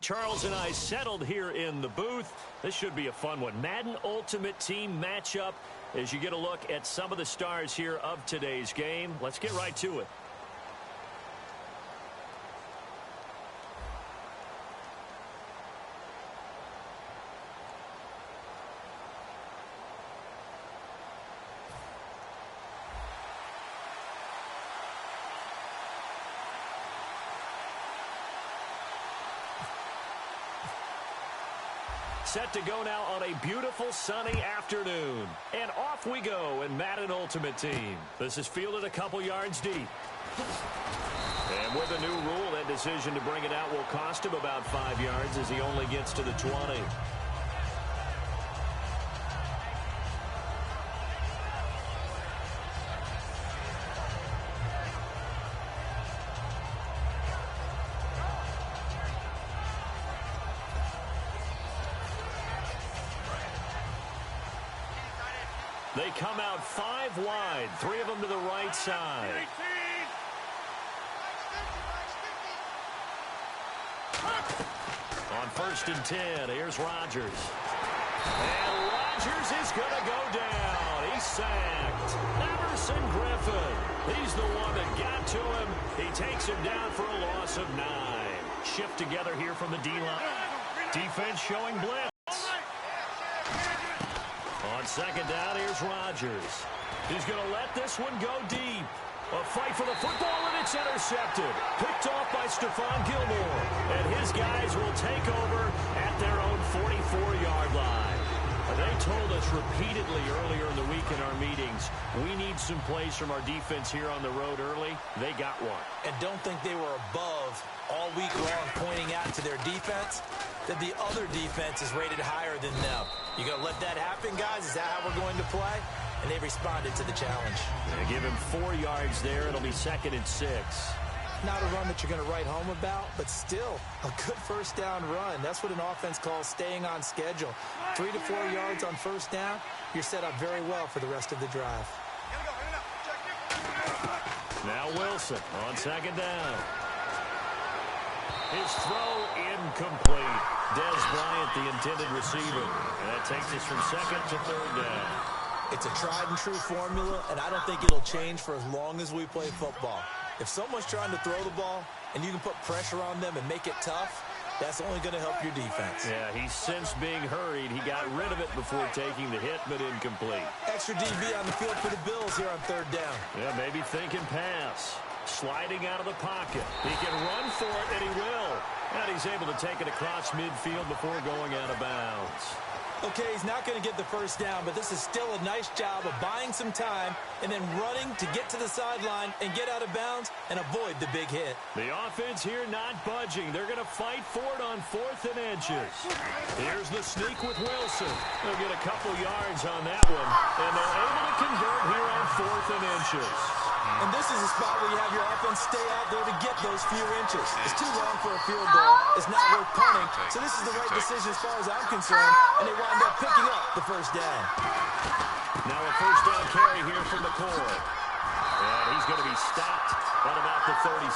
Charles and I settled here in the booth. This should be a fun one. Madden Ultimate Team matchup as you get a look at some of the stars here of today's game. Let's get right to it. Set to go now on a beautiful sunny afternoon. And off we go in Madden Ultimate Team. This is fielded a couple yards deep. And with a new rule, that decision to bring it out will cost him about 5 yards as he only gets to the 20. They come out 5 wide, 3 of them to the right side. On 1st and 10, here's Rodgers. And Rodgers is going to go down. He's sacked. Emerson Griffin. He's the one that got to him. He takes him down for a loss of 9. Shift together here from the D-line. Defense showing blitz. On 2nd down, here's Rodgers. He's going to let this one go deep. A fight for the football, and it's intercepted. Picked off by Stephon Gilmore. And his guys will take over at their own 44-yard line. They told us repeatedly earlier in the week in our meetings, we need some plays from our defense here on the road early. They got one. And don't think they were above all week long pointing out to their defense that the other defense is rated higher than them. You going to let that happen, guys? Is that how we're going to play? And they responded to the challenge. They give him 4 yards there. It'll be 2nd and 6. Not a run that you're going to write home about, but still a good 1st down run. That's what an offense calls staying on schedule. 3 to 4 yards on 1st down, you're set up very well for the rest of the drive. Now Wilson on 2nd down. His throw incomplete. Dez Bryant, the intended receiver. And that takes us from 2nd to 3rd down. It's a tried and true formula, and I don't think it'll change for as long as we play football. If someone's trying to throw the ball and you can put pressure on them and make it tough, that's only going to help your defense. Yeah, he's since being hurried. He got rid of it before taking the hit, but incomplete. Extra DB on the field for the Bills here on 3rd down. Yeah, maybe thinking pass. Sliding out of the pocket. He can run for it, and he will. And he's able to take it across midfield before going out of bounds. Okay, he's not going to get the 1st down, but this is still a nice job of buying some time and then running to get to the sideline and get out of bounds and avoid the big hit. The offense here not budging. They're going to fight for it on 4th and inches. Here's the sneak with Wilson. They'll get a couple yards on that one, and they're able to convert here on 4th and inches. And this is a spot where you have your offense stay out there to get those few inches. It's too long for a field goal. It's not worth punting. So this is the right decision as far as I'm concerned. And they wind up picking up the 1st down. Now a 1st down carry here from McCoy. And he's going to be stopped at about the 37.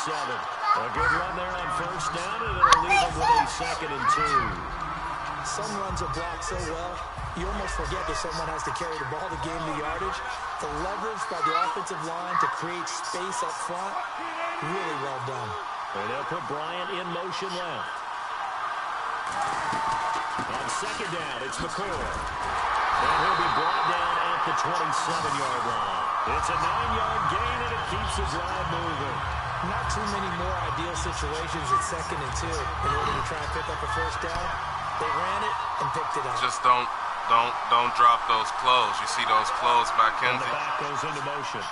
A good run there on 1st down, and it'll leave him with a 2nd and 2. Some runs are blocked so well, you almost forget that someone has to carry the ball to gain the yardage. The leverage by the offensive line to create space up front, really well done. And they'll put Bryant in motion left. On 2nd down, it's McCoy. And he'll be brought down at the 27-yard line. It's a 9-yard gain, and it keeps the drive moving. Not too many more ideal situations at 2nd and 2 in order to try and pick up a 1st down. They ran it and picked it up. Just don't drop those clothes. You see those clothes by Kenzie? And the back goes into motion.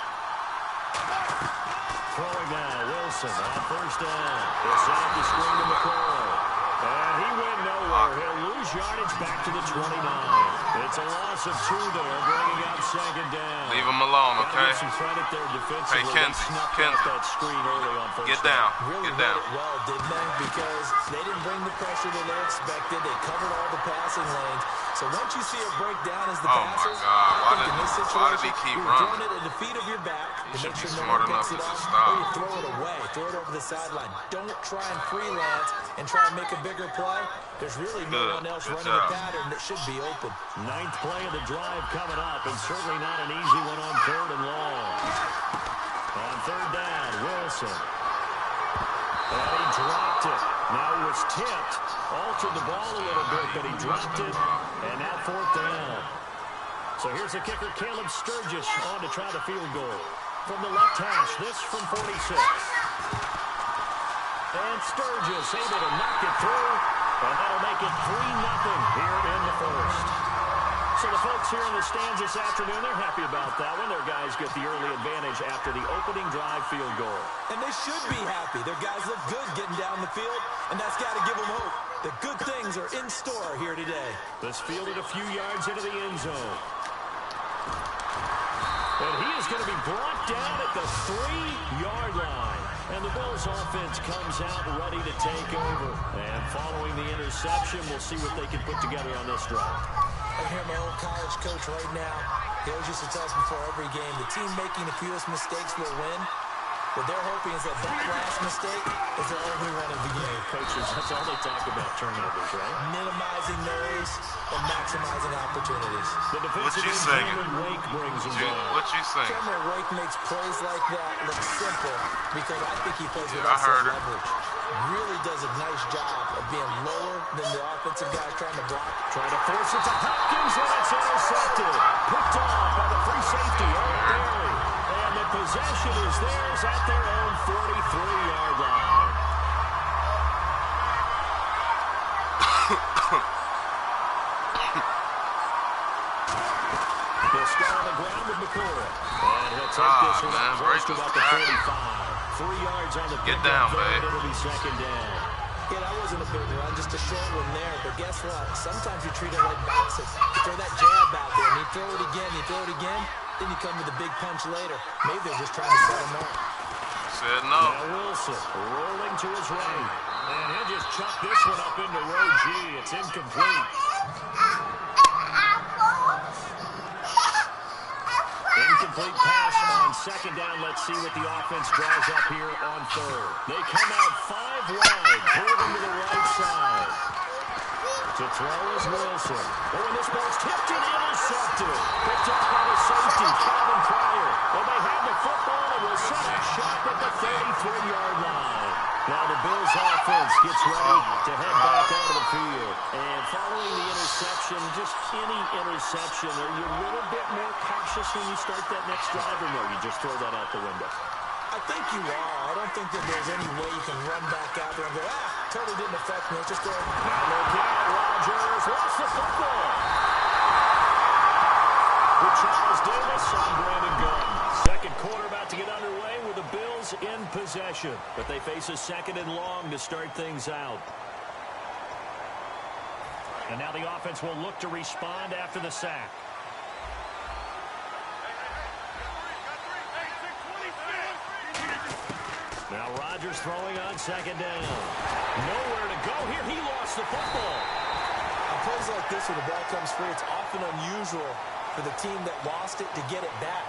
Throwing now, Wilson on 1st down. He'll set up the screen to McCoy. And he went nowhere. He'll lose yardage back to the 29. It's a loss of 2 there, bringing up 2nd down. Leave him alone, okay? Some credit there defensively. Hey, Kenzie, that screen early on 1st get down. Really Get down. read it well, didn't they? Because they didn't bring the pressure that they expected. They covered all the passing lanes. So once you see it break down as the Oh passer, my God! I think in this Why did situation, he keep you're throwing running? it at the feet of your back He to should make be sure no smart one enough picks to it just up, stop. or you throw it away, throw it over the sideline. Don't try and freelance and try and make a bigger play. There's really no one else running a pattern that should be open. 9th play of the drive coming up, and certainly not an easy one on 3rd and long. On 3rd down, Wilson. And he dropped it. Now he was tipped. Altered the ball a little bit, but he dropped it. And now 4th down. So here's the kicker, Caleb Sturgis, on to try the field goal. From the left hash, this from 46. And Sturgis able to knock it through. And that'll make it 3-0 here in the first. So the folks here in the stands this afternoon, they're happy about that one. Their guys get the early advantage after the opening drive field goal. And they should be happy. Their guys look good getting down the field, and that's got to give them hope that good things are in store here today. This fielded a few yards into the end zone. And he is going to be brought down at the 3-yard line. And the Bills offense comes out ready to take over. And following the interception, we'll see what they can put together on this drive. I hear my old college coach right now. He always used to tell us before every game, the team making the fewest mistakes will win. What they're hoping is that last mistake is their only one of the game. Coaches, that's all they talk about, turnovers, right? Minimizing those and maximizing opportunities. The defensive end, Cameron Wake brings him down. What you saying? Cameron Wake makes plays like that look simple because I think he plays with I heard it. leverage. Really does a nice job of being lower than the offensive guy trying to block. Trying to force it to Hopkins, and it's intercepted. Picked off by the free safety, Eric Berry. And the possession is theirs at their own 43-yard line. They'll start on the ground with McCoy. And he'll take this one up close to about the 45. 3 yards on the Get down, babe. It'll be 2nd down. Yeah, that wasn't a big run, just a short one there. But guess what? Sometimes you treat it like boxing. You throw that jab out there, and you throw it again, then you come with a big punch later. Maybe they're just trying to set him up. Said no. Now Wilson rolling to his right. And he'll just chuck this one up into row G. It's incomplete. Incomplete pass on 2nd down. Let's see what the offense draws up here on 3rd. They come out 5 wide, moving to the right side. To throw is Wilson. Oh, and this ball's tipped and intercepted. Picked up by the safety, Calvin Pryor. Well, they have the football and will set a shot at the 33-yard line. Now the Bills offense gets ready to head back onto the field. And following the interception, just any interception, are you a little bit more cautious when you start that next drive, or no, you just throw that out the window? I think you are. I don't think that there's any way you can run back out there and go, totally didn't affect me. Let's just go. Now look out, Rodgers lost the football. With Charles Davis on Brandon Gordon. 2nd quarter about to get underway with the Bills in possession. But they face a 2nd and long to start things out. And now the offense will look to respond after the sack. Now Rodgers throwing on 2nd down. Nowhere to go here. He lost the football. On plays like this where the ball comes free, it's often unusual for the team that lost it to get it back.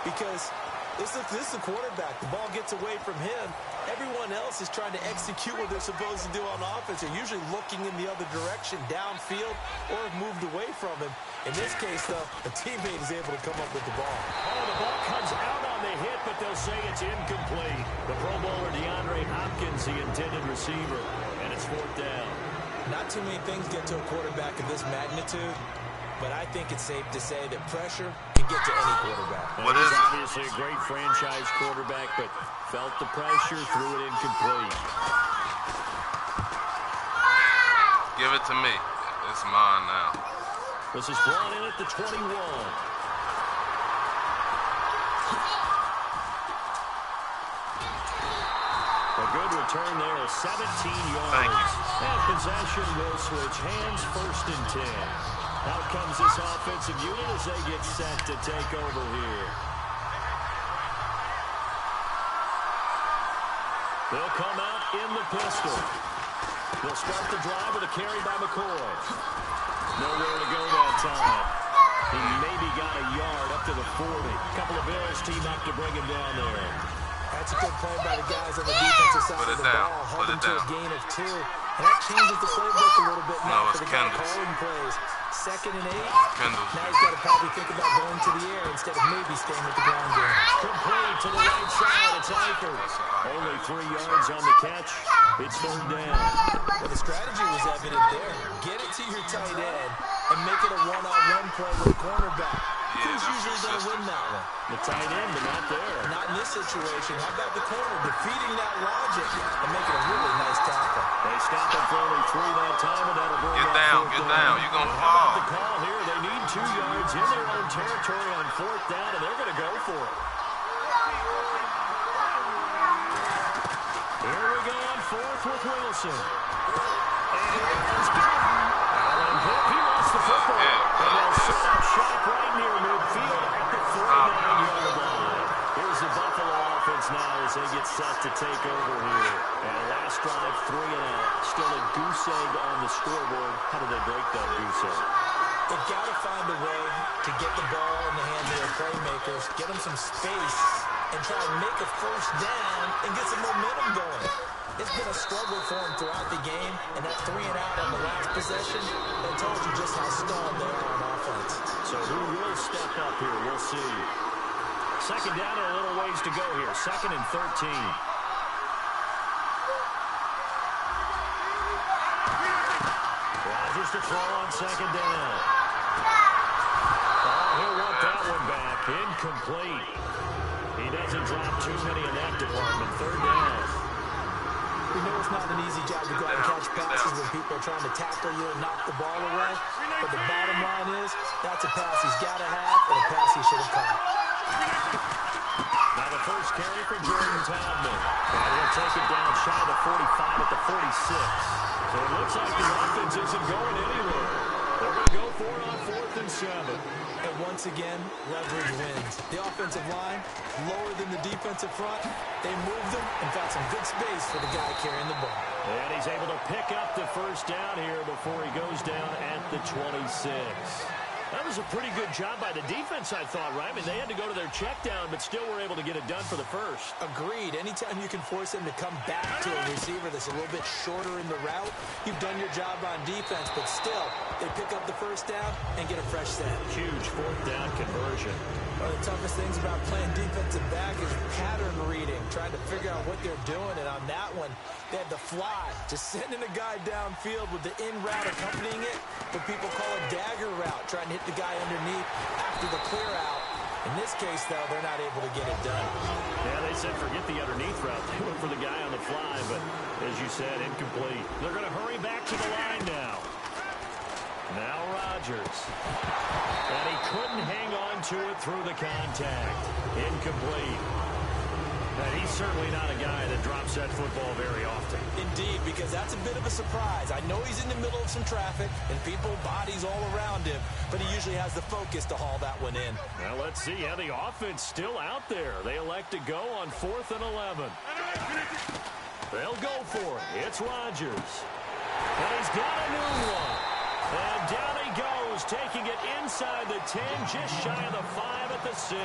Because this is the quarterback. The ball gets away from him. Everyone else is trying to execute what they're supposed to do on offense. They're usually looking in the other direction, downfield, or have moved away from him. In this case, though, a teammate is able to come up with the ball. Oh, the ball comes out on the hit, but they'll say it's incomplete. The Pro Bowler DeAndre Hopkins, the intended receiver, and it's 4th down. Not too many things get to a quarterback of this magnitude, but I think it's safe to say that pressure can get to any quarterback. What is it? Obviously a great franchise quarterback, but felt the pressure, threw it incomplete. Give it to me. It's mine now. This is brought in at the 21. A good return there, 17 yards. Thank you. And possession will switch hands, 1st and 10. Out comes this offensive unit as they get set to take over here. They'll come out in the pistol. They'll start the drive with a carry by McCoy. Nowhere to go there. time. He maybe got a yard up to the 40. A couple of Bills team up to bring him down there. That's a good play by the guys on the defensive side of the ball. Hold them to a gain of 2. And that changes the playbook a little bit now for the guy calling plays. 2nd and 8. Now he's got to probably think about going to the air instead of maybe staying with the ground game. Complete to the right side. It's Eifert. Only 3 yards on the catch. It's 3rd down. Well, the strategy was evident there. Get it to your tight end and make it a one-on-one play with a cornerback. Who's usually going to win that one? The tight end, but not there. Not in this situation. How about the corner defeating that logic and making a really nice tackle? They stop him for only 3 that time, and that'll bring Get down. You're going to How fall. about the call here? They need 2 yards in their own territory on 4th down, and they're going to go for it. Here we go on 4th with Wilson. And it's good. He lost the football. And they'll set up shop right near midfield at the 49-yard line. Here's the Buffalo offense now as they get set to take over here. And last drive, 3 and out. Still a goose egg on the scoreboard. How do they break that goose egg? They've got to find a way to get the ball in the hands of their playmakers, get them some space, and try and make a 1st down and get some momentum going. It's been a struggle for them throughout the game, and that 3 and out on the last possession, that tells you just how stalled they are on offense. So who will step up here? We'll see. 2nd down and a little ways to go here. 2nd and 13. Rodgers to throw on 2nd down. Oh, he'll want that one back. Incomplete. He doesn't drop too many in that department. 3rd down. We know it's not an easy job to go out and catch passes when people are trying to tackle you and knock the ball away. But the bottom line is, that's a pass he's got to have and a pass he should have caught. Now the first carry for Jordan Taubman. And he'll take it down shy of the 45 at the 46. So it looks like the offense isn't going anywhere. They're going to go for it on 4th and 7. And once again, leverage wins. The offensive line, lower than the defensive front. They moved them and found some good space for the guy carrying the ball. And he's able to pick up the 1st down here before he goes down at the 26. That was a pretty good job by the defense, I thought, right? I mean, they had to go to their check down, but still were able to get it done for the 1st. Agreed. Anytime you can force them to come back to a receiver that's a little bit shorter in the route, you've done your job on defense, but still, they pick up the 1st down and get a fresh set. Huge 4th down conversion. One of the toughest things about playing defensive back is pattern reading, trying to figure out what they're doing, and on that one, they had the fly, just sending a guy downfield with the in route accompanying it, what people call a dagger route, trying to hit the guy underneath after the clear out. In this case, though, they're not able to get it done. Yeah, they said forget the underneath route. They went for the guy on the fly, but as you said, incomplete. They're going to hurry back to the line now. Now Rodgers. And he couldn't hang on to it through the contact. Incomplete. And he's certainly not a guy that drops that football very often. Indeed, because that's a bit of a surprise. I know he's in the middle of some traffic and people, bodies all around him, but he usually has the focus to haul that one in. Well, let's see. Yeah, the offense still out there. They elect to go on 4th and 11. They'll go for it. It's Rodgers. And he's got a new one. And down he goes, taking it inside the 10, just shy of the 5 at the 6.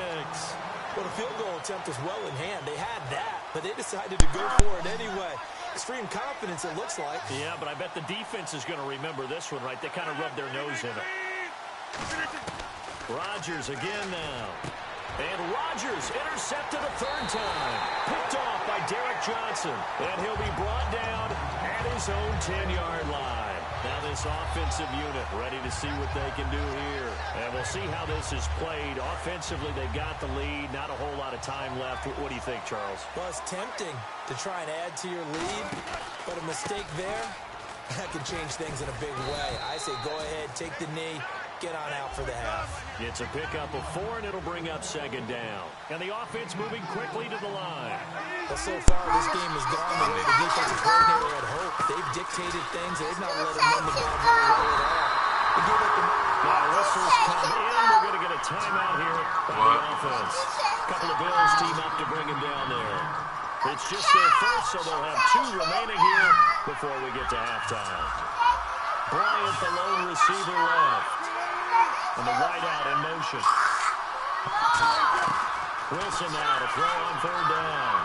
Well, the field goal attempt was well in hand. They had that, but they decided to go for it anyway. Extreme confidence, it looks like. Yeah, but I bet the defense is going to remember this one, right? They kind of rubbed their nose in it. Rodgers again now. And Rodgers intercepted a 3rd time. Picked off by Derek Johnson. And he'll be brought down at his own 10-yard line. Now this offensive unit ready to see what they can do here. And we'll see how this is played. Offensively, they've got the lead. Not a whole lot of time left. What do you think, Charles? Well, it's tempting to try and add to your lead, but a mistake there, that can change things in a big way. I say go ahead, take the knee, get on out for the half. It's a pickup of 4, and it'll bring up 2nd down. And the offense moving quickly to the line. Well, so far, this game has gone the way the defensive coordinator had hoped. They've dictated things. They've not let him run the ball very well at all. Now, whistles come in. We're going to get a timeout here by the offense. A couple of Bills team up to bring him down there. It's just their 1st, so they'll have 2 remaining here before we get to halftime. Bryant, the lone receiver left. And the wide out in motion. Wilson now to throw on third down.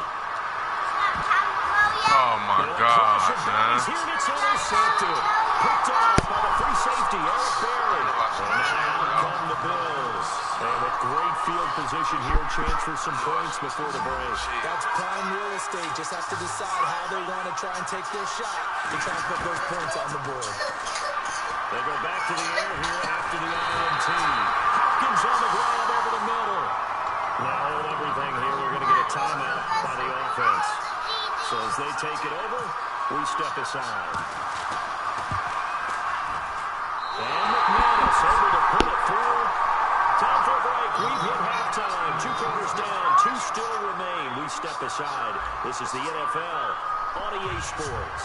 Oh, my God, man. Here it's intercepted. Picked off by the free safety, Eric Berry. And out come the Bills. And with great field position here, chance for some points before the break. That's prime real estate. Just have to decide how they want to try and take their shot to try and put those points on the board. They go back to the air here after the INT. Hopkins on the ground over the middle. Now hold everything here. We're going to get a timeout by the offense. So as they take it over, we step aside. And McManus over to put it through. Time for a break. We've hit halftime. 2 quarters down. 2 still remain. We step aside. This is the NFL on EA Sports.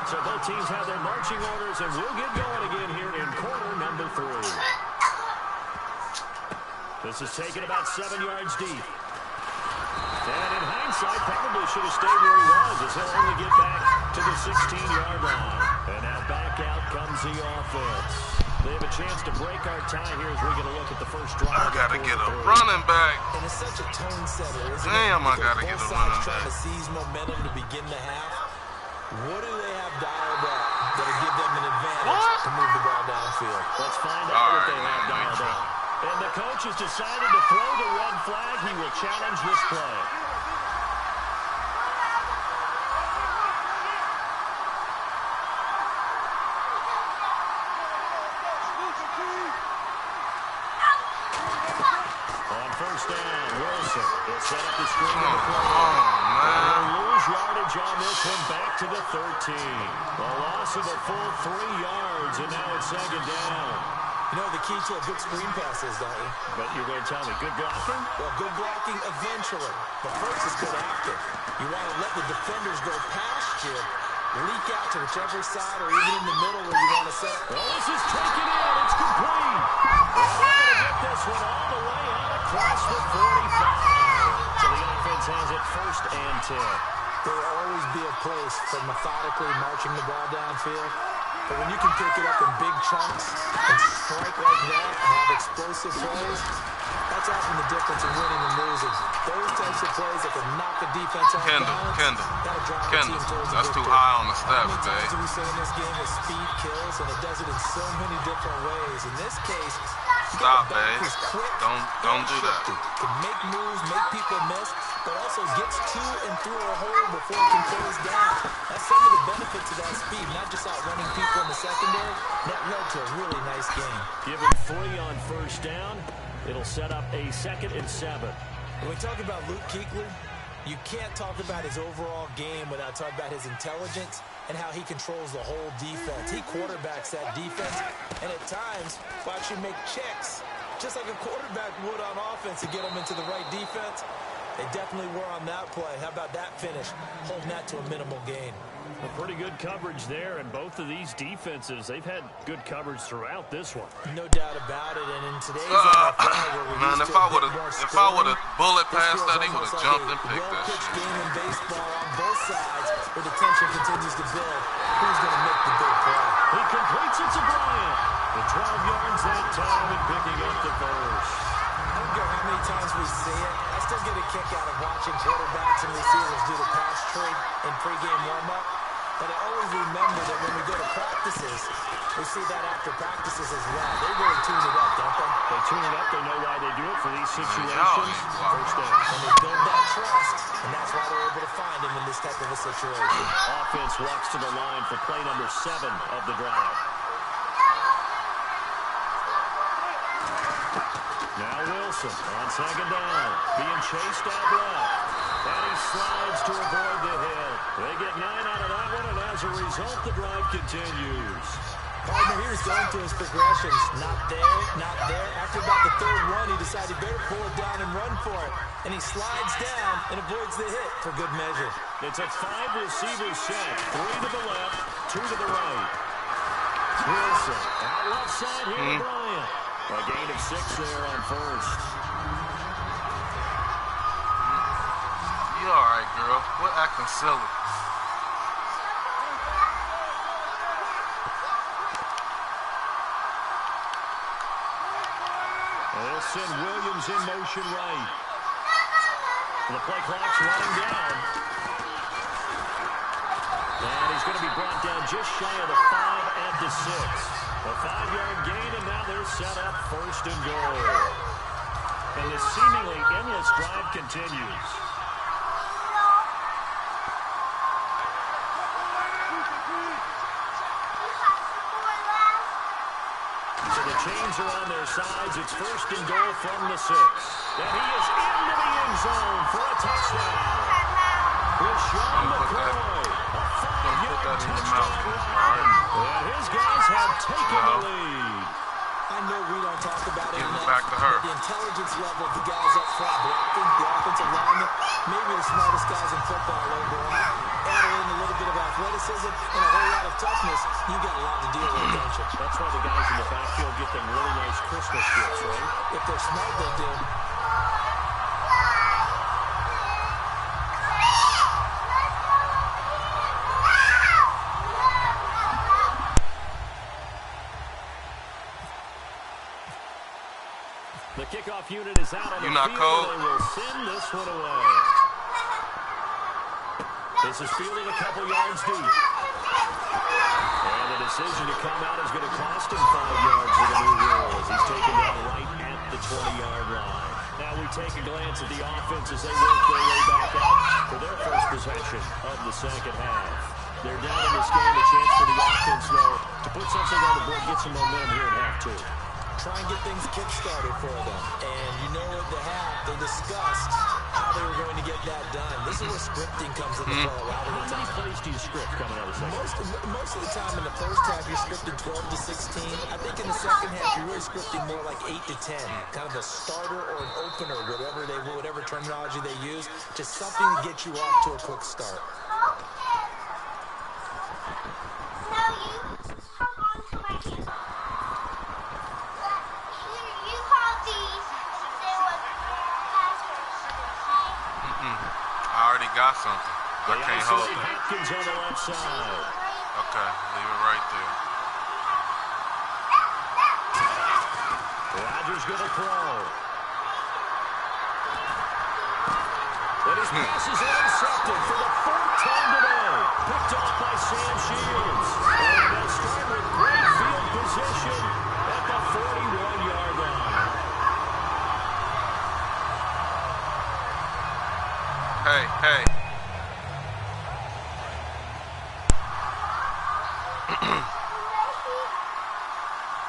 So both teams have their marching orders, and we'll get going again here in quarter number 3. This is taken about 7 yards deep. And in hindsight, probably should have stayed where he was, as he'll only get back to the 16-yard line. And now back out comes the offense. They have a chance to break our tie here as we get a look at the first drive. I got to get a running back. And it's such a tone setter, isn't Damn, it? I got to get a running trying back. to seize momentum to begin the half. What do they have dialed up that'll give them an advantage to move the ball downfield? Let's find out what they have dialed up. And the coach has decided to throw the red flag. He will challenge this play. On first down, Wilson will set up the screen. They'll lose yardage on this one, back to the 13. A loss of a full 3 yards, and now it's second down. You know the key to a good screen pass is, don't you? But you're going to tell me, good blocking? Well, good blocking eventually. But first is good after. You want to let the defenders go past you, leak out to whichever side or even in the middle where you want to set up. Oh, this is taken in. It's complete. Well, they're going to get this one all the way out across the 45. So the offense has it first and 10. There will always be a place for methodically marching the ball downfield. But when you can pick it up in big chunks and strike like that and have explosive plays, that's often the difference in winning and losing. Those types of plays that can knock a defense off balance, that'll drive a team towards a That's victory. too high on the How steps, many times babe. do we say in this game that speed kills, and it does it in so many different ways? In this case, Stop, back babe. is quick Don't do that. shifty. Can make moves, make people miss, but also gets to and through a hole before it can close down. That's some of the benefits of that speed, not just outrunning people in the secondary. That led to a really nice game. Give him 3 on first down. It'll set up a 2nd and 7. When we talk about Luke Kuechly, you can't talk about his overall game without talking about his intelligence and how he controls the whole defense. He quarterbacks that defense, and at times will actually make checks, just like a quarterback would on offense to get them into the right defense. They definitely were on that play. How about that finish, holding that to a minimal gain? A pretty good coverage there, and both of these defenses, they've had good coverage throughout this one. No doubt about it, and in today's NFL, where we're Man, used if to I a bit would more have scoring, bullet this past feels that, he would almost have like jumped a and picked that well-pitched shit. game in baseball on both sides, where the tension continues to build. Who's going to make the big play? He completes it to Bryant. The 12 yards that time and picking up the first. I don't care how many times we see it. I still get a kick out of watching quarterbacks and receivers do the pass trade in pregame warm-up. But I always remember that when we go to practices, we see that after practices as well. They really tune it up, don't they? They tune it up. They know why they do it for these situations. Yeah. First down. And they build that trust, and that's why they're able to find him in this type of a situation. Offense walks to the line for play number 7 of the drive. Now Wilson on second down, being chased out left. And he slides to avoid the hit. They get 9 out of that one, and as a result, the drive continues. Partner here is going through his progressions. Not there, not there. After about the third one, he decided he better pull it down and run for it. And he slides down and avoids the hit for good measure. It's a 5-receiver set. 3 to the left, 2 to the right. Wilson out left side here to Bryant. A gain of 6 there on first. You all right, girl? What acting silly? send Williams in motion right. The play clock's running down. And he's going to be brought down just shy of the 5 and to 6. A 5-yard gain, and now they're set up 1st and goal. And this seemingly endless drive continues. So the chains are on their sides. It's 1st and goal from the 6. And he is into the end zone for a touchdown. Rashawn McCoy, a 5-yard touchdown run. And his guys have taken the lead. I know we don't talk about it enough, back to her. but the intelligence level of the guys up front blocking, the offensive linemen, maybe the smartest guys in football overall. Add in a little bit of athleticism and a whole lot of toughness, you got a lot to deal with, don't you? That's why the guys in the backfield get them really nice Christmas gifts, right? If they're smart, they do. The kickoff unit is out on the not field. cold? They will send this one away. This is fielded a couple yards deep. And the decision to come out is going to cost him 5 yards with a new rule as he's taken down right at the 20-yard line. Now we take a glance at the offense as they work their way back out for their first possession of the second half. They're down in this game. A chance for the offense, though, to put something on the board, get some momentum here in half 2. Try and get things kick-started for them. And you know at the half, they discussed how they were going to get that done. This is where scripting comes into play a lot of the time. How many plays do you script coming out of the second half? Most of the time in the first half, you're scripting 12 to 16. I think in the second half, you're really scripting more like 8 to 10. Kind of a starter or an opener, whatever terminology they use. Just something to get you off to a quick start. Got something. I can't hold it. Hopkins on the left side. Okay, leave it right there. Rodgers going to throw. And his pass is intercepted for the 4th time today. Picked off by Sam Shields. And they'll start with great field position at the 41-yard line. Hey.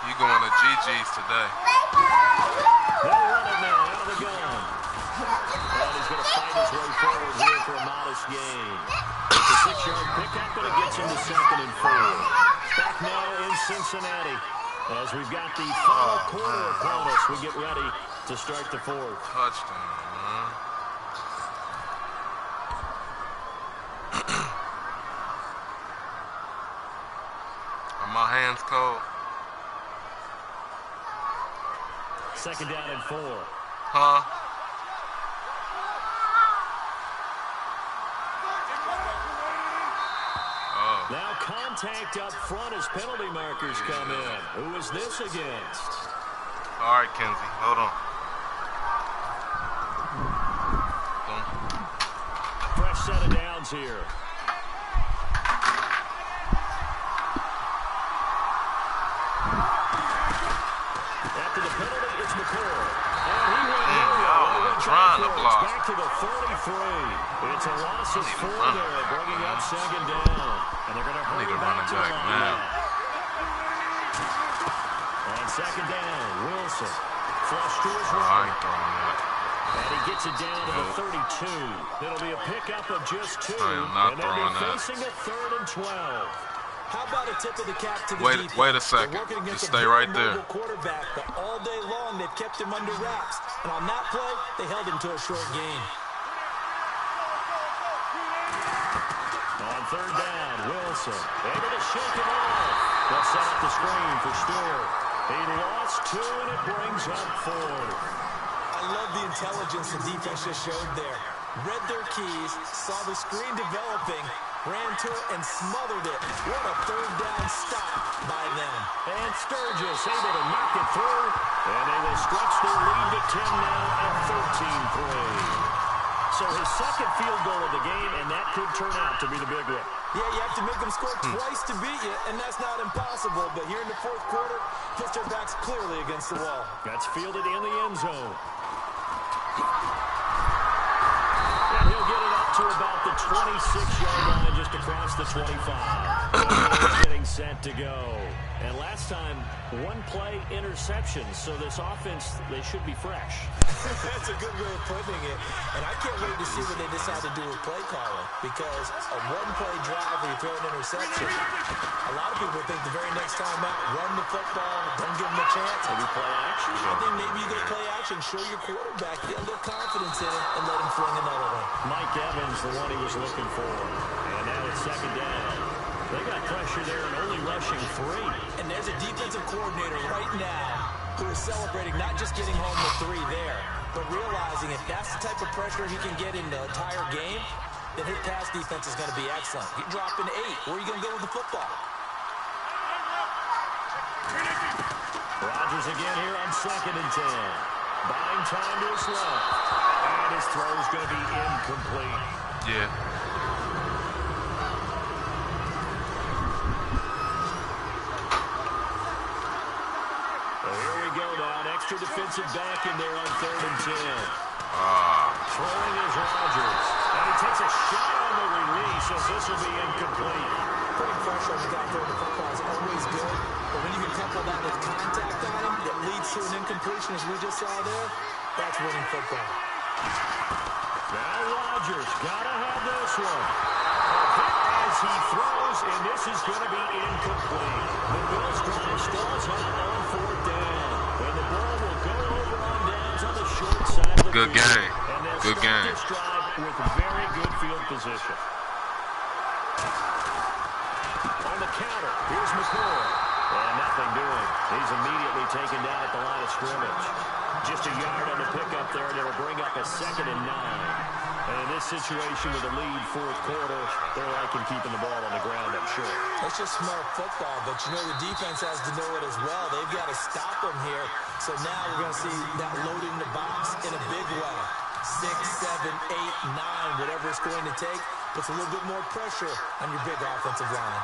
You going to GG's today. They'll run it now out of the gun. And he's going to fight his way forward here for a modest gain. It's a 6-yard pickup, but it gets him to 2nd and 4. Back now in Cincinnati. As we've got the final quarter upon us, we get ready to start the 4th. Touchdown, man. Are my hands cold? 2nd down and 4. Huh? Oh. Now contact up front as penalty markers come in. Who is this against? All right, Kenzie, hold on. Fresh set of downs here. After the penalty, it's McCoy. And he went trying to block. Back to the 43. It's a loss of 4 there, bringing up 2nd down. And they're going to hurry back to the line now. On 2nd down, Wilson. Flush to his right. And he gets it down to the 32. It'll be a pickup of just 2. And then they're facing a 3rd and 12. How about a tip of the cap to the defense? Wait a second. Just stay right there. Quarterback, but all day long they've kept him under wraps. And on that play, they held him to a short gain. On 3rd down, Wilson able to shake him off. They'll set up the screen for Stewart. He lost 2, and it brings up 4th. I love the intelligence the defense just showed there. Read their keys, saw the screen developing, ran to it and smothered it. What a third down stop by them. And Sturgis able to knock it through, and they will stretch their lead to 10 now at 13-3. So his second field goal of the game, and that could turn out to be the big one. Yeah, you have to make them score twice to beat you, and that's not impossible. But here in the fourth quarter, pitch their backs clearly against the wall. That's fielded in the end zone. And he'll get it up to about the 26-yard line, just across the 25. Getting set to go. And last time, one play interception. So this offense, they should be fresh. That's a good way of putting it. And I can't wait to see what they decide to do with play calling. Because a one-play drive where you throw an interception, a lot of people think the very next time out, run the football, don't give them a chance. Maybe play action. I think maybe you go play action, show your quarterback, get a little confidence in it, and let him fling another one. Mike Evans, the one he was looking for. And now it's second down. They got pressure there and only rushing 3. And there's a defensive coordinator right now who is celebrating not just getting home with 3 there, but realizing if that's the type of pressure he can get in the entire game, then his pass defense is going to be excellent. You're dropping 8. Where are you going to go with the football? Rodgers again here on second and 10. Buying time to his left. And his throw is going to be incomplete. Yeah. Extra defensive back in there on third and 10. Throwing is Rodgers. And he takes a shot on the release as this will be incomplete. Putting pressure on the guy throwing the football is always good. But when you can couple that with contact on him that leads to an incompletion, as we just saw there, that's winning football. Now Rodgers got to have this one. As he throws, and this is going to be incomplete. The Bills drive stalls out on fourth down. And the ball will go over on downs on the short side of the Good field. game. And they'll Good start game. this drive with very good field position. On the counter, here's McCoy. And nothing doing. He's immediately taken down at the line of scrimmage. Just a yard on the pickup there, and it'll bring up a 2nd and 9. And in this situation with a lead fourth quarter, they're liking keeping the ball on the ground, I'm sure. That's just smart football, but you know the defense has to know it as well. They've got to stop them here. So now we're going to see that loading the box in a big way. 6, 7, 8, 9, whatever it's going to take, puts a little bit more pressure on your big offensive line.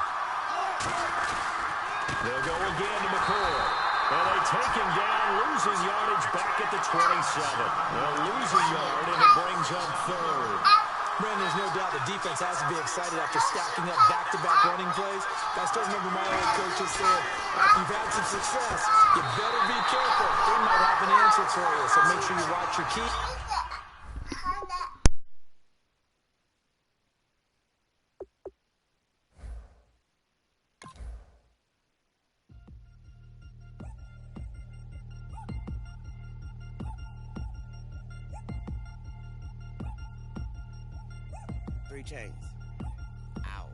They'll go again to McCoy. And they take him down, losing yardage back at the 27. They'll lose a yard, and it brings up third. Brandon, there's no doubt the defense has to be excited after stacking up back-to-back running plays. I still remember my old coaches saying, after you've had some success, you better be careful. They might have an answer for you, so make sure you watch your key. 3 chains. Ow.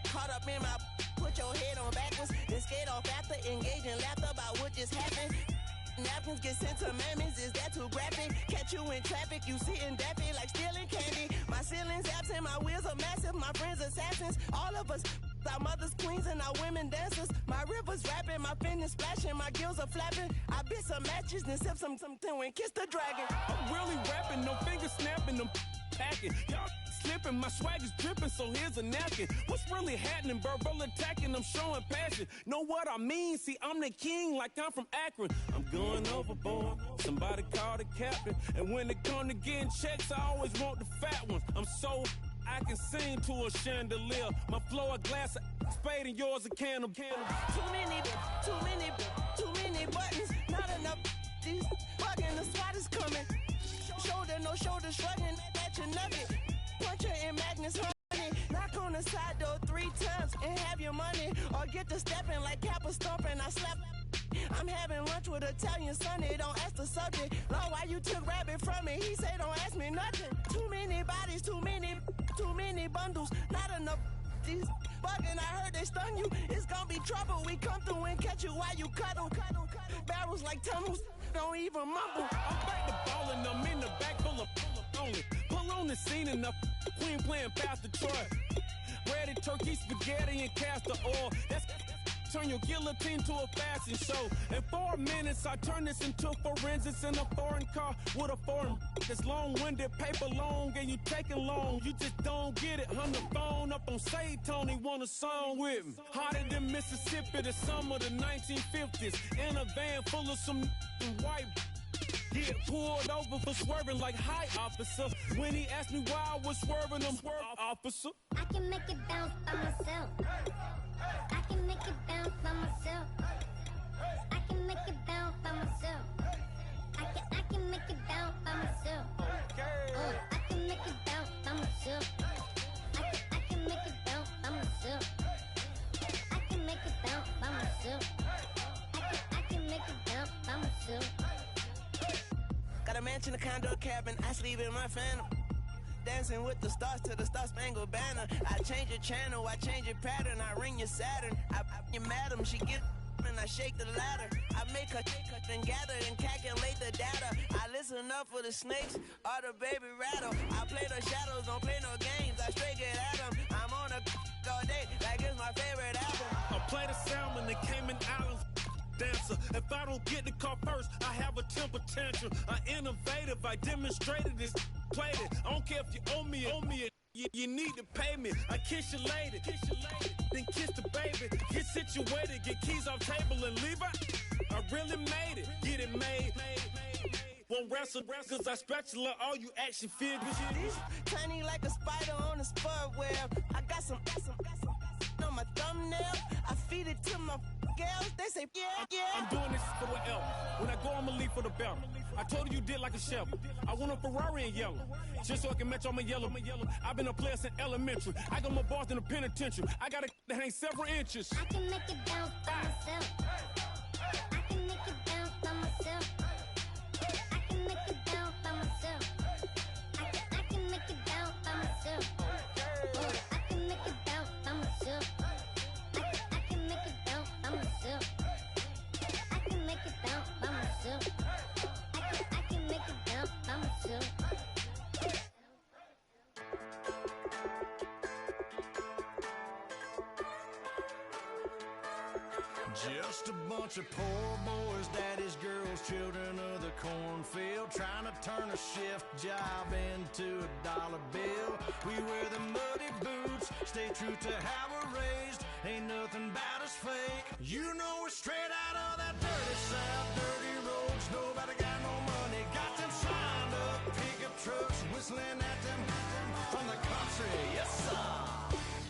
Caught up in my, put your head on backwards, then skate off after engaging laughter about what just happened. Napkins get sent to mammies, is that too graphic? Catch you in traffic, you sitting daffy like stealing candy. My ceiling's absent, my wheels are massive, my friends assassins. All of us, our mothers queens and our women dancers. My rivers rapping, my fingers splashing, my gills are flapping. I bit some matches, then sip something and kiss the dragon. I'm really rapping, no fingers snapping, them packing. Y'all slipping, my swag is dripping, so here's a napkin. What's really happening? Verbal attacking, I'm showing passion. Know what I mean? See, I'm the king like I'm from Akron. I'm going overboard, somebody call the captain. And when it come to getting checks, I always want the fat ones. I'm so I can sing to a chandelier. My flow a glass of spade and yours a can of. Too many buttons, not enough. These bugging, the SWAT is coming. Shoulder, no shoulder shrugging at your nugget. Puncher in Magnus, honey. Knock on the side door 3 times and have your money. Or get to stepping like Kappa stomping. I slap. I'm having lunch with Italian Sonny. Don't ask the subject. Lord, why you took rabbit from me? He say don't ask me nothing. Too many bodies, too many bundles. Not enough. These bugging, I heard they stun you. It's gonna be trouble. We come through and catch you while you cuddle. Barrels like tunnels. Don't even mumble. I'm back to ballin', I'm in the back full of only. Pull on the scene and the queen playing Pastor Troy. Ready turkey, spaghetti, and castor oil. That's turn your guillotine to a fashion show. In 4 minutes, I turn this into forensics in a foreign car with a foreign. It's long-winded, paper long, and you taking long. You just don't get it. Hung the phone up on Say Tony, want a song with me. Hotter than Mississippi, the summer of the 1950s. In a van full of some white. Get pulled over for swerving like hi, officer. When he asked me why I was swerving, I'm swerve, officer. I can make it bounce by myself. I can make it bounce by myself. I can make it bounce by myself. I can make it bounce by myself. I can make it bounce by myself. I can make it bounce by myself. I can make it bounce by myself. I can make it bounce by myself. Got a mansion, a condo, a cabin. I sleep in my phantom. Dancing with the stars to the Star-Spangled Banner. I change your channel, I change your pattern. I ring your Saturn. I your madam, she get and I shake the ladder. I make her and gather and calculate the data. I listen up for the snakes or the baby rattle. I play the shadows, don't play no games. I straight get at them. I'm on a all day like it's my favorite album. I play the salmon, the Cayman Islands. Dancer. If I don't get the car first, I have a temper tantrum. I innovative, I demonstrated this, played it. I don't care if you owe me it. You need to pay me. I kiss your lady, then kiss the baby. Get situated, get keys off table and leave out. I really made it, get it made. Won't wrestle, cause I spatula all you action figures. Tiny like a spider on a spud web. I got some on my thumbnail. I feed it to my girls. They say, yeah. I'm doing this for the L. When I go, I'ma leave for the belt. I told you did like a shovel. I want a Ferrari in yellow, just so I can match all my yellow. I've been a player since elementary. I got more bars than a penitentiary. I got to hang several inches. I can make it bounce by myself. I can make it bounce by myself. I can make it bounce by myself. I can make it bounce by myself. I can make it bounce by myself. I can make it bounce by myself. I can make it bounce by myself. I can make it bounce by myself. Just a bunch of poor boys, daddies, girls, children of the cornfield, trying to turn a shift job into a dollar bill. We wear the muddy boots, stay true to how we're raised. Ain't nothing about us fake. You know we're straight out of that dirty south, dirty roads. Nobody got no money, got them signed up. Pickup trucks whistling at them from the country. Yes, sir.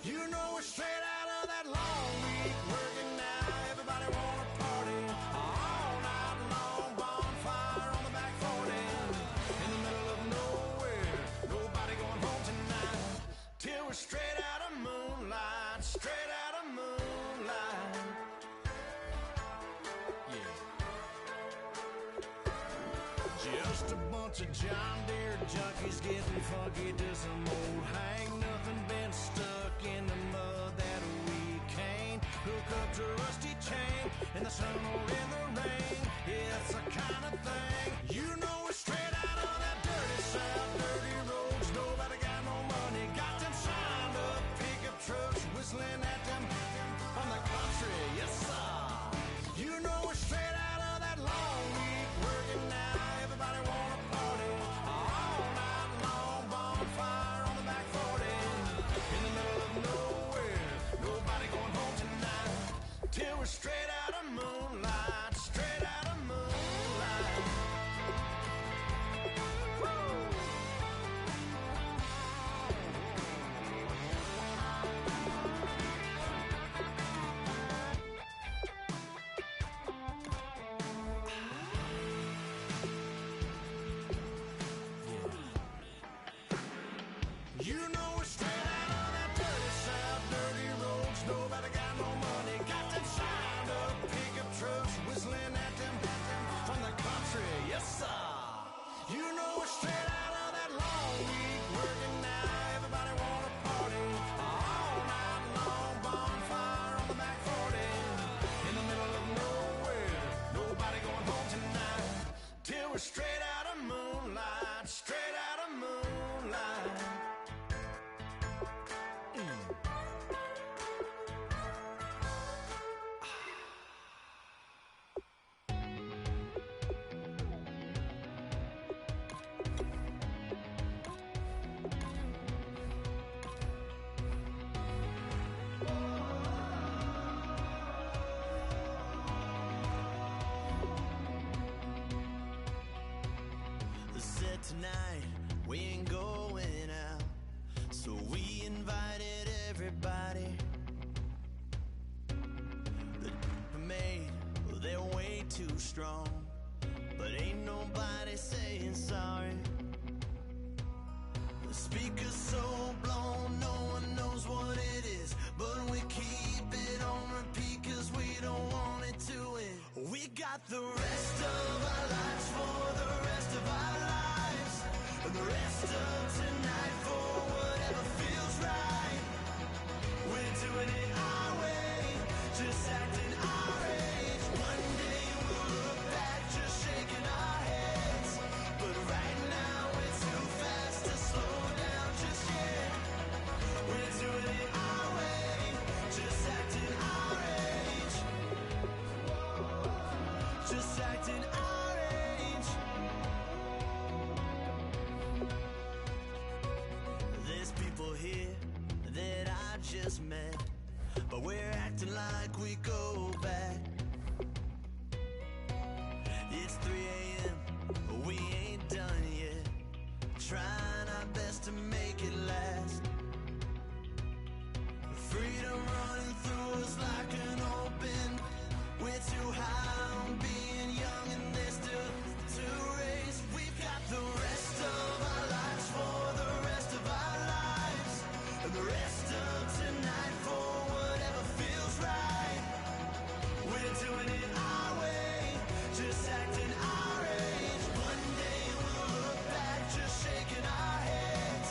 You know we're straight out of that long week working now. Everybody wanna party all night long. Bonfire on the back 40 in the middle of nowhere. Nobody going home tonight till we're straight out of moonlight. Straight out of moonlight. Yeah. Just a bunch of John Deere junkies getting funky to some old hang. Nothing been stuck in the mud that we can't hook up to a rusty chain in the sun or in the rain. Yeah, it's the kind of thing. You know we're straight out of that dirty south, dirty roads. Nobody got no money, got them signed up. Pickup trucks whistling at them from the country. Yes, sir. You know we're straight out of that long week working now. Everybody wanna party all night long. Bonfire on the back 40 in the middle of nowhere. Nobody going home tonight till we're straight out of moonlight. Straight out of moonlight. Woo! You know we're straight out of that dirty south, dirty roads. Nobody got no money, got them signed up. Pickup trucks whistling at them from the country. Yes, sir. You know we're straight out of that long week working now. Everybody wanna party all night long. Bonfire on the back 40 in the middle of nowhere. Nobody going home tonight till we're straight out of moonlight. Straight out of moonlight. everybody that made, well, they're way too strong. But ain't nobody saying sorry. The speaker's so blown, no one knows what it is. But we keep it on repeat cause we don't want it to end. We got the rest of our lives for the rest of our lives. And the rest of tonight for whatever feels right. We're doing it our way, just acting our age. One day we'll look back just shaking our heads. But right now we're too fast to slow down just yet. We're doing it our way, just acting our age. Just acting our age. There's people here that I just met, but we're acting like we go back. It's 3 a.m., but we ain't done yet. Trying our best to make it last. Freedom running through us like an open. We're too high on being young and there's still to race. We've got the rest of our lives for the rest of our lives. And the rest of tonight for whatever feels right. We're doing it our way, just acting our age. One day we'll look back just shaking our heads.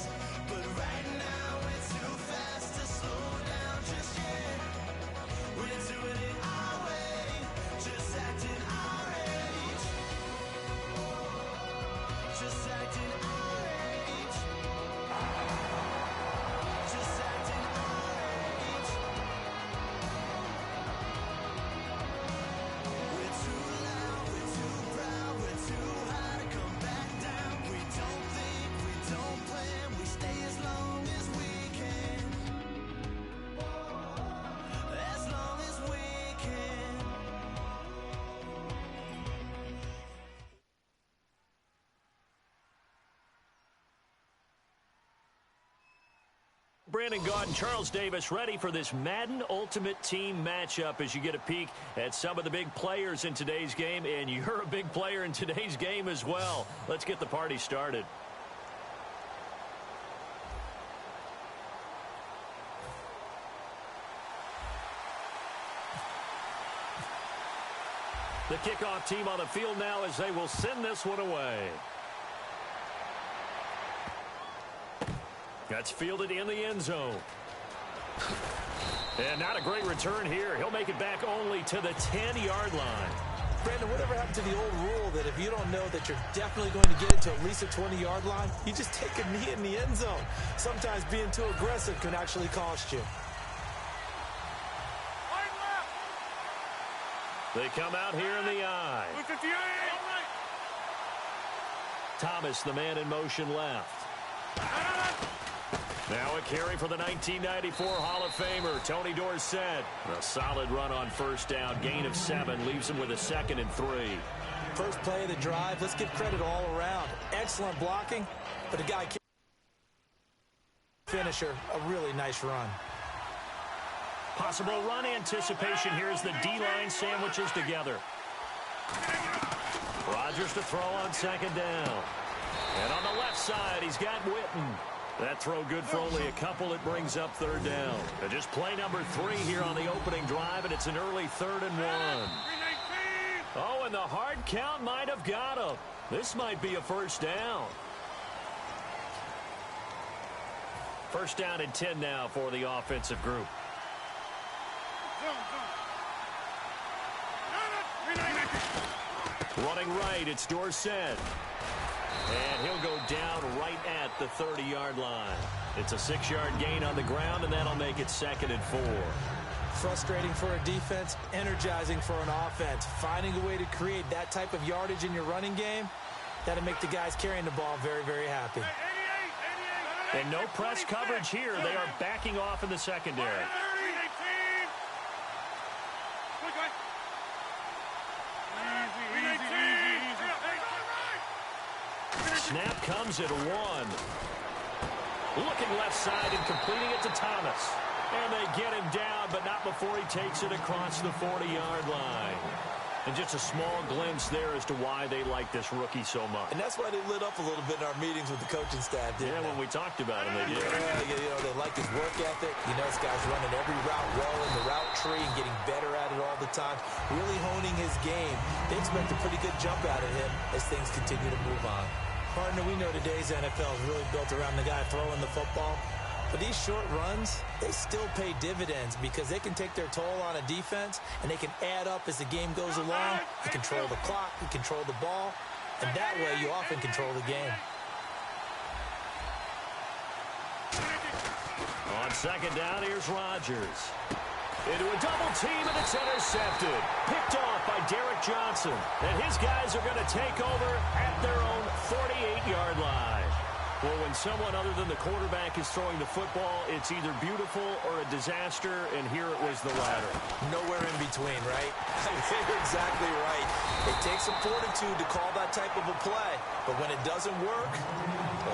But right now we're too fast to slow down just yet. We're doing it our way, just acting our age. Just acting our age. Just acting our age. We're too loud, we're too proud, we're too high to come back down. We don't think, we don't plan, we stay as long as we can. As long as we can. Brandon Gaud and Charles Davis ready for this Madden Ultimate Team matchup as you get a peek at some of the big players in today's game, and you're a big player in today's game as well. Let's get the party started. The kickoff team on the field now as they will send this one away. That's fielded in the end zone. And not a great return here. He'll make it back only to the 10-yard line. Brandon, whatever happened to the old rule that if you don't know that you're definitely going to get it to at least a 20-yard line, you just take a knee in the end zone. Sometimes being too aggressive can actually cost you. They come out here in the eye. Thomas, the man in motion left. Now a carry for the 1994 Hall of Famer, Tony Dorsett. A solid run on first down. Gain of 7 leaves him with a 2nd and 3. First play of the drive, let's give credit all around. Excellent blocking, but a guy finisher, a really nice run. Possible run anticipation here as the D-line sandwiches together. Rodgers to throw on 2nd down. And on the left side, he's got Witten. That throw good for only a couple. It brings up 3rd down. And just play number 3 here on the opening drive, and it's an early 3rd and 1. Oh, and the hard count might have got him. This might be a first down. First down and 10 now for the offensive group. Running right, it's Dorsett. And he'll go down right at the 30-yard line. It's a 6-yard gain on the ground, and that'll make it 2nd and 4. Frustrating for a defense, energizing for an offense. Finding a way to create that type of yardage in your running game, that'll make the guys carrying the ball very, very happy. And no press coverage here. They are backing off in the secondary. Snap comes at 1. Looking left side and completing it to Thomas. And they get him down, but not before he takes it across the 40-yard line. And just a small glimpse there as to why they like this rookie so much. And that's why they lit up a little bit in our meetings with the coaching staff, didn't they? When we talked about him, they did. They like his work ethic. This guy's running every route well in the route tree and getting better at it all the time, really honing his game. They expect a pretty good jump out of him as things continue to move on. Partner, we know today's NFL is really built around the guy throwing the football. But these short runs, they still pay dividends because they can take their toll on a defense, and they can add up as the game goes along. You control the clock, you control the ball, and that way you often control the game. On second down, here's Rodgers. Into a double team, and it's intercepted. Picked off by Derek Johnson. And his guys are going to take over at their own 48-yard line. Well, when someone other than the quarterback is throwing the football, it's either beautiful or a disaster, and here it was the latter. Nowhere in between, right? You're exactly right. It takes some fortitude to call that type of a play, but when it doesn't work,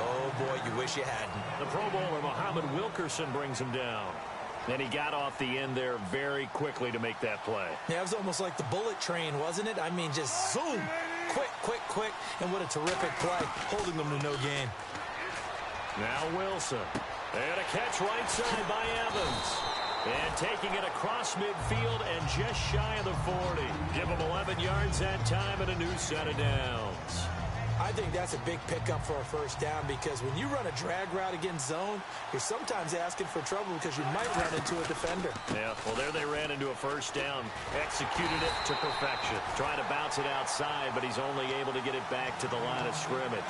oh boy, you wish you hadn't. The Pro Bowler, Muhammad Wilkerson, brings him down. And he got off the end there very quickly to make that play. Yeah, it was almost like the bullet train, wasn't it? I mean, just zoom, quick, quick, quick, and what a terrific play, holding them to no gain. Now Wilson. And a catch right side by Evans. And taking it across midfield and just shy of the 40. Give him 11 yards that time and a new set of downs. I think that's a big pickup for a first down because when you run a drag route against zone, you're sometimes asking for trouble because you might run into a defender. Yeah, well, there they ran into a first down. Executed it to perfection. Trying to bounce it outside, but he's only able to get it back to the line of scrimmage.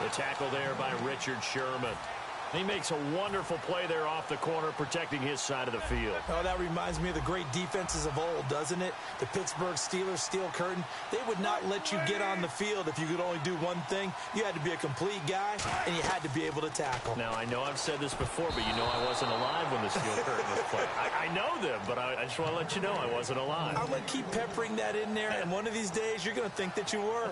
The tackle there by Richard Sherman. He makes a wonderful play there off the corner, protecting his side of the field. Oh, that reminds me of the great defenses of old, doesn't it? The Pittsburgh Steelers, steel curtain. They would not let you get on the field if you could only do one thing. You had to be a complete guy, and you had to be able to tackle. Now, I know I've said this before, but you know I wasn't alive when the steel curtain was played. I know them, but I just want to let you know I wasn't alive. I'm going to keep peppering that in there, and one of these days you're going to think that you were.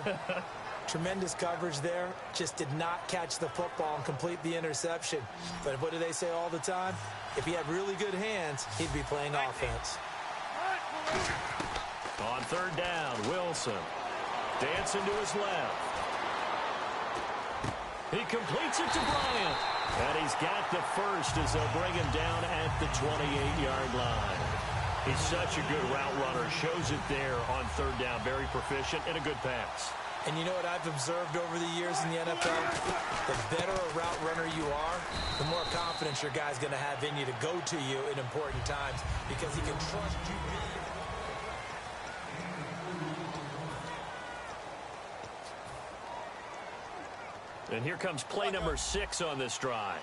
Tremendous coverage there. Just did not catch the football and complete the interception. But what do they say all the time? If he had really good hands, he'd be playing offense. On third down, Wilson. Dancing to his left. He completes it to Bryant. And he's got the first as they'll bring him down at the 28-yard line. He's such a good route runner. Shows it there on third down. Very proficient and a good pass. And you know what I've observed over the years in the NFL? The better a route runner you are, the more confidence your guy's going to have in you to go to you in important times because he can trust you. And here comes play number 6 on this drive.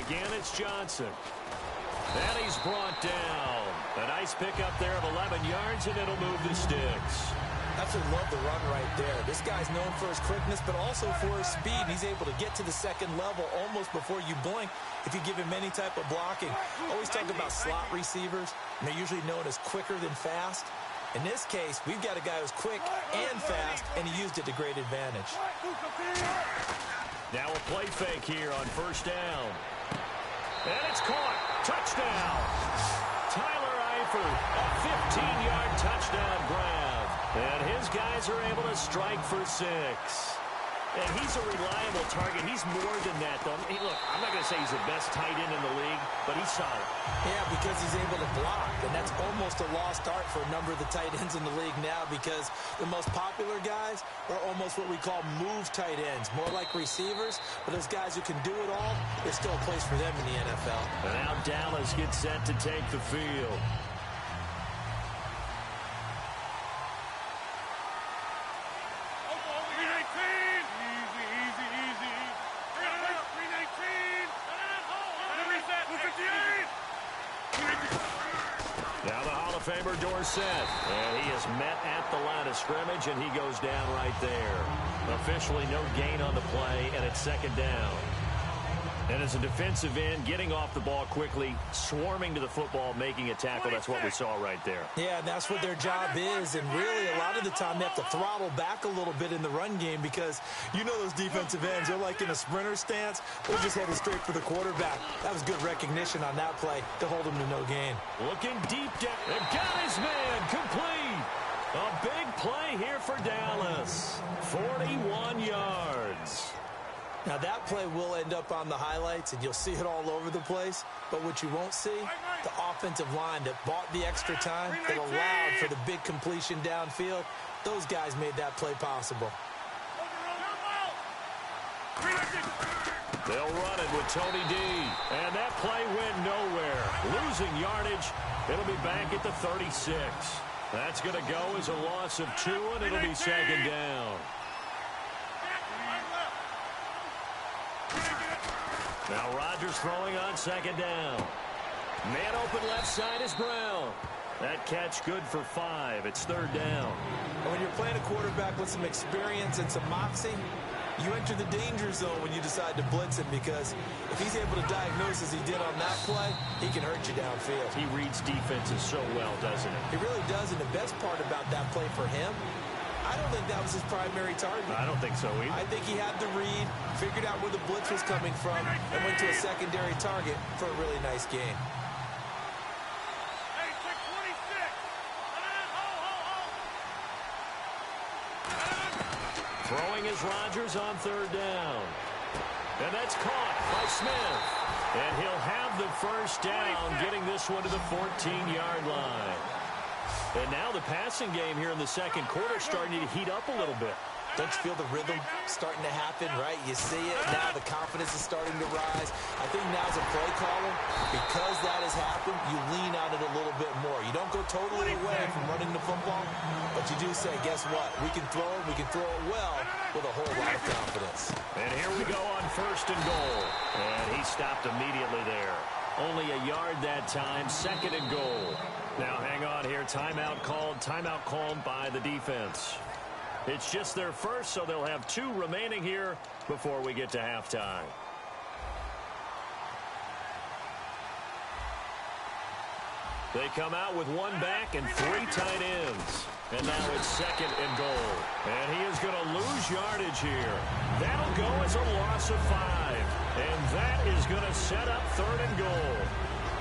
Again, it's Johnson. And he's brought down. A nice pickup there of 11 yards, and it'll move the sticks. Absolutely love the run right there. This guy's known for his quickness, but also for his speed. He's able to get to the second level almost before you blink if you give him any type of blocking. Always talk about slot receivers, and they're usually known as quicker than fast. In this case, we've got a guy who's quick and fast, and he used it to great advantage. Now a play fake here on first down. And it's caught. Touchdown. Tyler Eifert, a 15-yard touchdown grab. And his guys are able to strike for 6. And he's a reliable target. He's more than that, though. Hey, look, I'm not going to say he's the best tight end in the league, but he's solid. Yeah, because he's able to block, and that's almost a lost art for a number of the tight ends in the league now because the most popular guys are almost what we call move tight ends, more like receivers. But those guys who can do it all, there's still a place for them in the NFL. And now Dallas gets set to take the field. Famer Dorsett, and he is met at the line of scrimmage, and he goes down right there. Officially no gain on the play, and it's second down. And as a defensive end, getting off the ball quickly, swarming to the football, making a tackle, that's what we saw right there. Yeah, and that's what their job is. And really, a lot of the time, they have to throttle back a little bit in the run game because you know those defensive ends, they're like in a sprinter stance. They're just headed straight for the quarterback. That was good recognition on that play to hold him to no gain. Looking deep down. They've got his man complete. A big play here for Dallas. 41 yards. Now, that play will end up on the highlights, and you'll see it all over the place. But what you won't see, the offensive line that bought the extra time, that allowed for the big completion downfield, those guys made that play possible. They'll run it with Tony D. And that play went nowhere. Losing yardage. It'll be back at the 36. That's going to go as a loss of 2, and it'll be second down. Now Rodgers throwing on second down. Man open left side is Brown. That catch good for 5. It's third down. And when you're playing a quarterback with some experience and some moxie, you enter the danger zone when you decide to blitz him, because if he's able to diagnose as he did on that play, he can hurt you downfield. He reads defenses so well, doesn't he? He really does, and the best part about that play for him, I don't think that was his primary target. I don't think so either. I think he had the read, figured out where the blitz was coming from, and went to a secondary target for a really nice gain. Throwing is Rodgers on third down. And that's caught by Smith. And he'll have the first down, getting this one to the 14-yard line. And now the passing game here in the second quarter starting to heat up a little bit. Don't you feel the rhythm starting to happen, right? You see it. Now the confidence is starting to rise. I think now as a play caller, because that has happened, you lean on it a little bit more. You don't go totally away from running the football, but you do say, guess what? We can throw it. We can throw it well with a whole lot of confidence. And here we go on first and goal. And he stopped immediately there. Only a yard that time, second and goal. Now hang on here. Timeout called by the defense. It's just their first, so they'll have 2 remaining here before we get to halftime. They come out with 1 back and 3 tight ends. And now it's second and goal. And he is going to lose yardage here. That'll go as a loss of 5. And that is going to set up third and goal.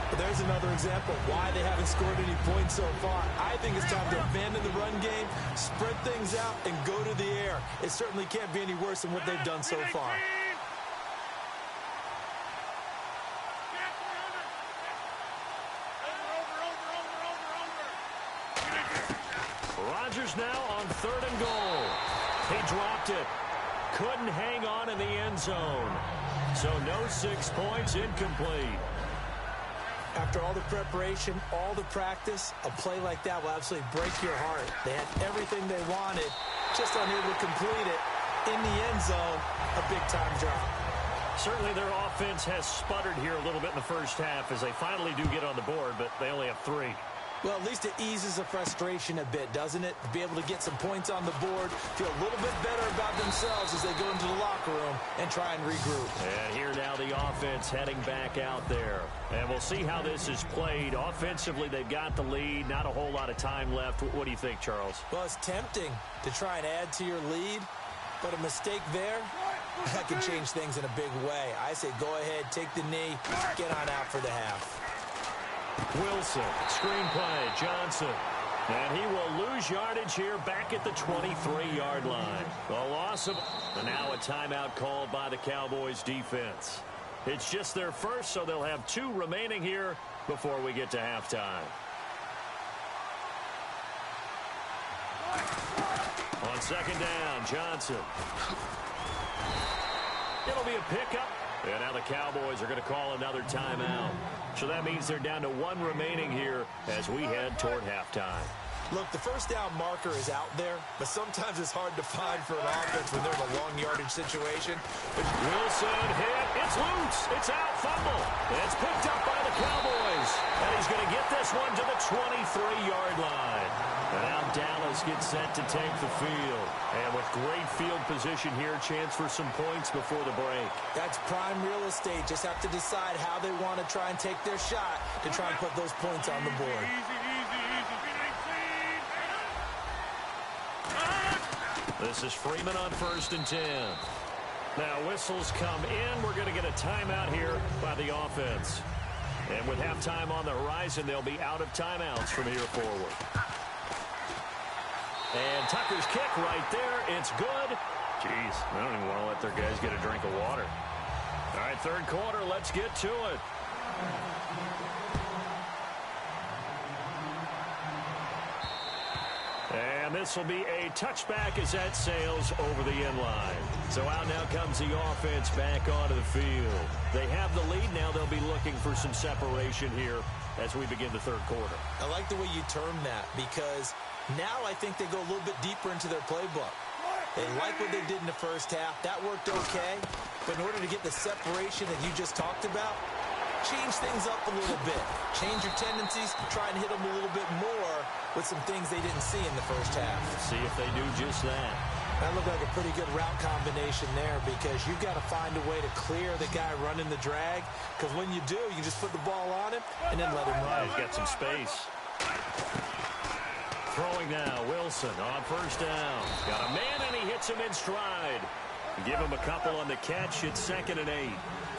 But there's another example of why they haven't scored any points so far. I think it's time to abandon the run game, spread things out, and go to the air. It certainly can't be any worse than what they've done so far. Rodgers now on third and goal. He dropped it. Couldn't hang on in the end zone. So no 6 points, incomplete. After all the preparation, all the practice, a play like that will absolutely break your heart. They had everything they wanted, just unable to complete it. In the end zone, a big-time drop. Certainly their offense has sputtered here a little bit in the first half as they finally do get on the board, but they only have 3. Well, at least it eases the frustration a bit, doesn't it? To be able to get some points on the board, feel a little bit better about themselves as they go into the locker room and try and regroup. And here now the offense heading back out there. And we'll see how this is played. Offensively, they've got the lead. Not a whole lot of time left. What do you think, Charles? Well, it's tempting to try and add to your lead, but a mistake there, that could change things in a big way. I say go ahead, take the knee, get on out for the half. Wilson, screen play, Johnson. And he will lose yardage here back at the 23-yard line. A loss of... And now a timeout called by the Cowboys defense. It's just their first, so they'll have 2 remaining here before we get to halftime. On second down, Johnson. It'll be a pickup. And now the Cowboys are going to call another timeout. So that means they're down to 1 remaining here as we head toward halftime. Look, the first down marker is out there, but sometimes it's hard to find for an offense when they're in a long yardage situation. But Wilson hit. It's loose. It's out. Fumble. It's picked up by the Cowboys. And he's going to get this one to the 23-yard line. And now Dallas gets set to take the field. And with great field position here, chance for some points before the break. That's prime real estate. Just have to decide how they want to try and take their shot to try and put those points on the board. This is Freeman on 1st and 10. Now whistles come in. We're going to get a timeout here by the offense. And with halftime on the horizon, they'll be out of timeouts from here forward. And Tucker's kick right there. It's good. Jeez, I don't even want to let their guys get a drink of water. All right, third quarter, let's get to it. And this will be a touchback as that sails over the end line. So out now comes the offense back onto the field. They have the lead. Now they'll be looking for some separation here as we begin the third quarter. I like the way you term that because now I think they go a little bit deeper into their playbook. They like what they did in the first half. That worked okay. But in order to get the separation that you just talked about, change things up a little bit. Change your tendencies. Try and hit them a little bit more with some things they didn't see in the first half. See if they do just that. That looked like a pretty good route combination there because you've got to find a way to clear the guy running the drag because when you do, you just put the ball on him and then let him run. He's got some space. Throwing now, Wilson on 1st down. Got a man and he hits him in stride. Give him a couple on the catch. It's 2nd and 8.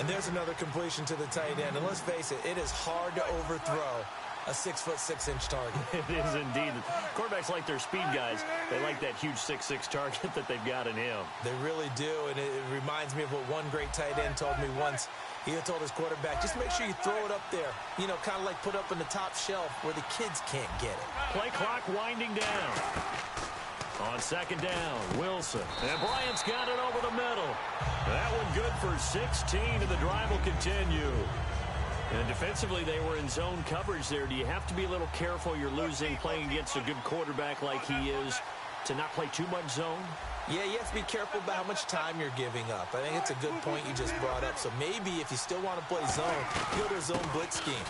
And there's another completion to the tight end. And let's face it, it is hard to overthrow a 6'6" target. It is indeed. Quarterbacks like their speed guys. They like that huge 6'6" target that they've got in him. They really do, and it reminds me of what one great tight end told me once. He had told his quarterback, just make sure you throw it up there. You know, kind of like put up on the top shelf where the kids can't get it. Play clock winding down. On 2nd down, Wilson. And Bryant's got it over the middle. That one good for 16, and the drive will continue. And defensively, they were in zone coverage there. Do you have to be a little careful? You're losing playing against a good quarterback like he is to not play too much zone? Yeah, you have to be careful about how much time you're giving up. I think it's a good point you just brought up. So maybe if you still want to play zone, go to a zone blitz scheme.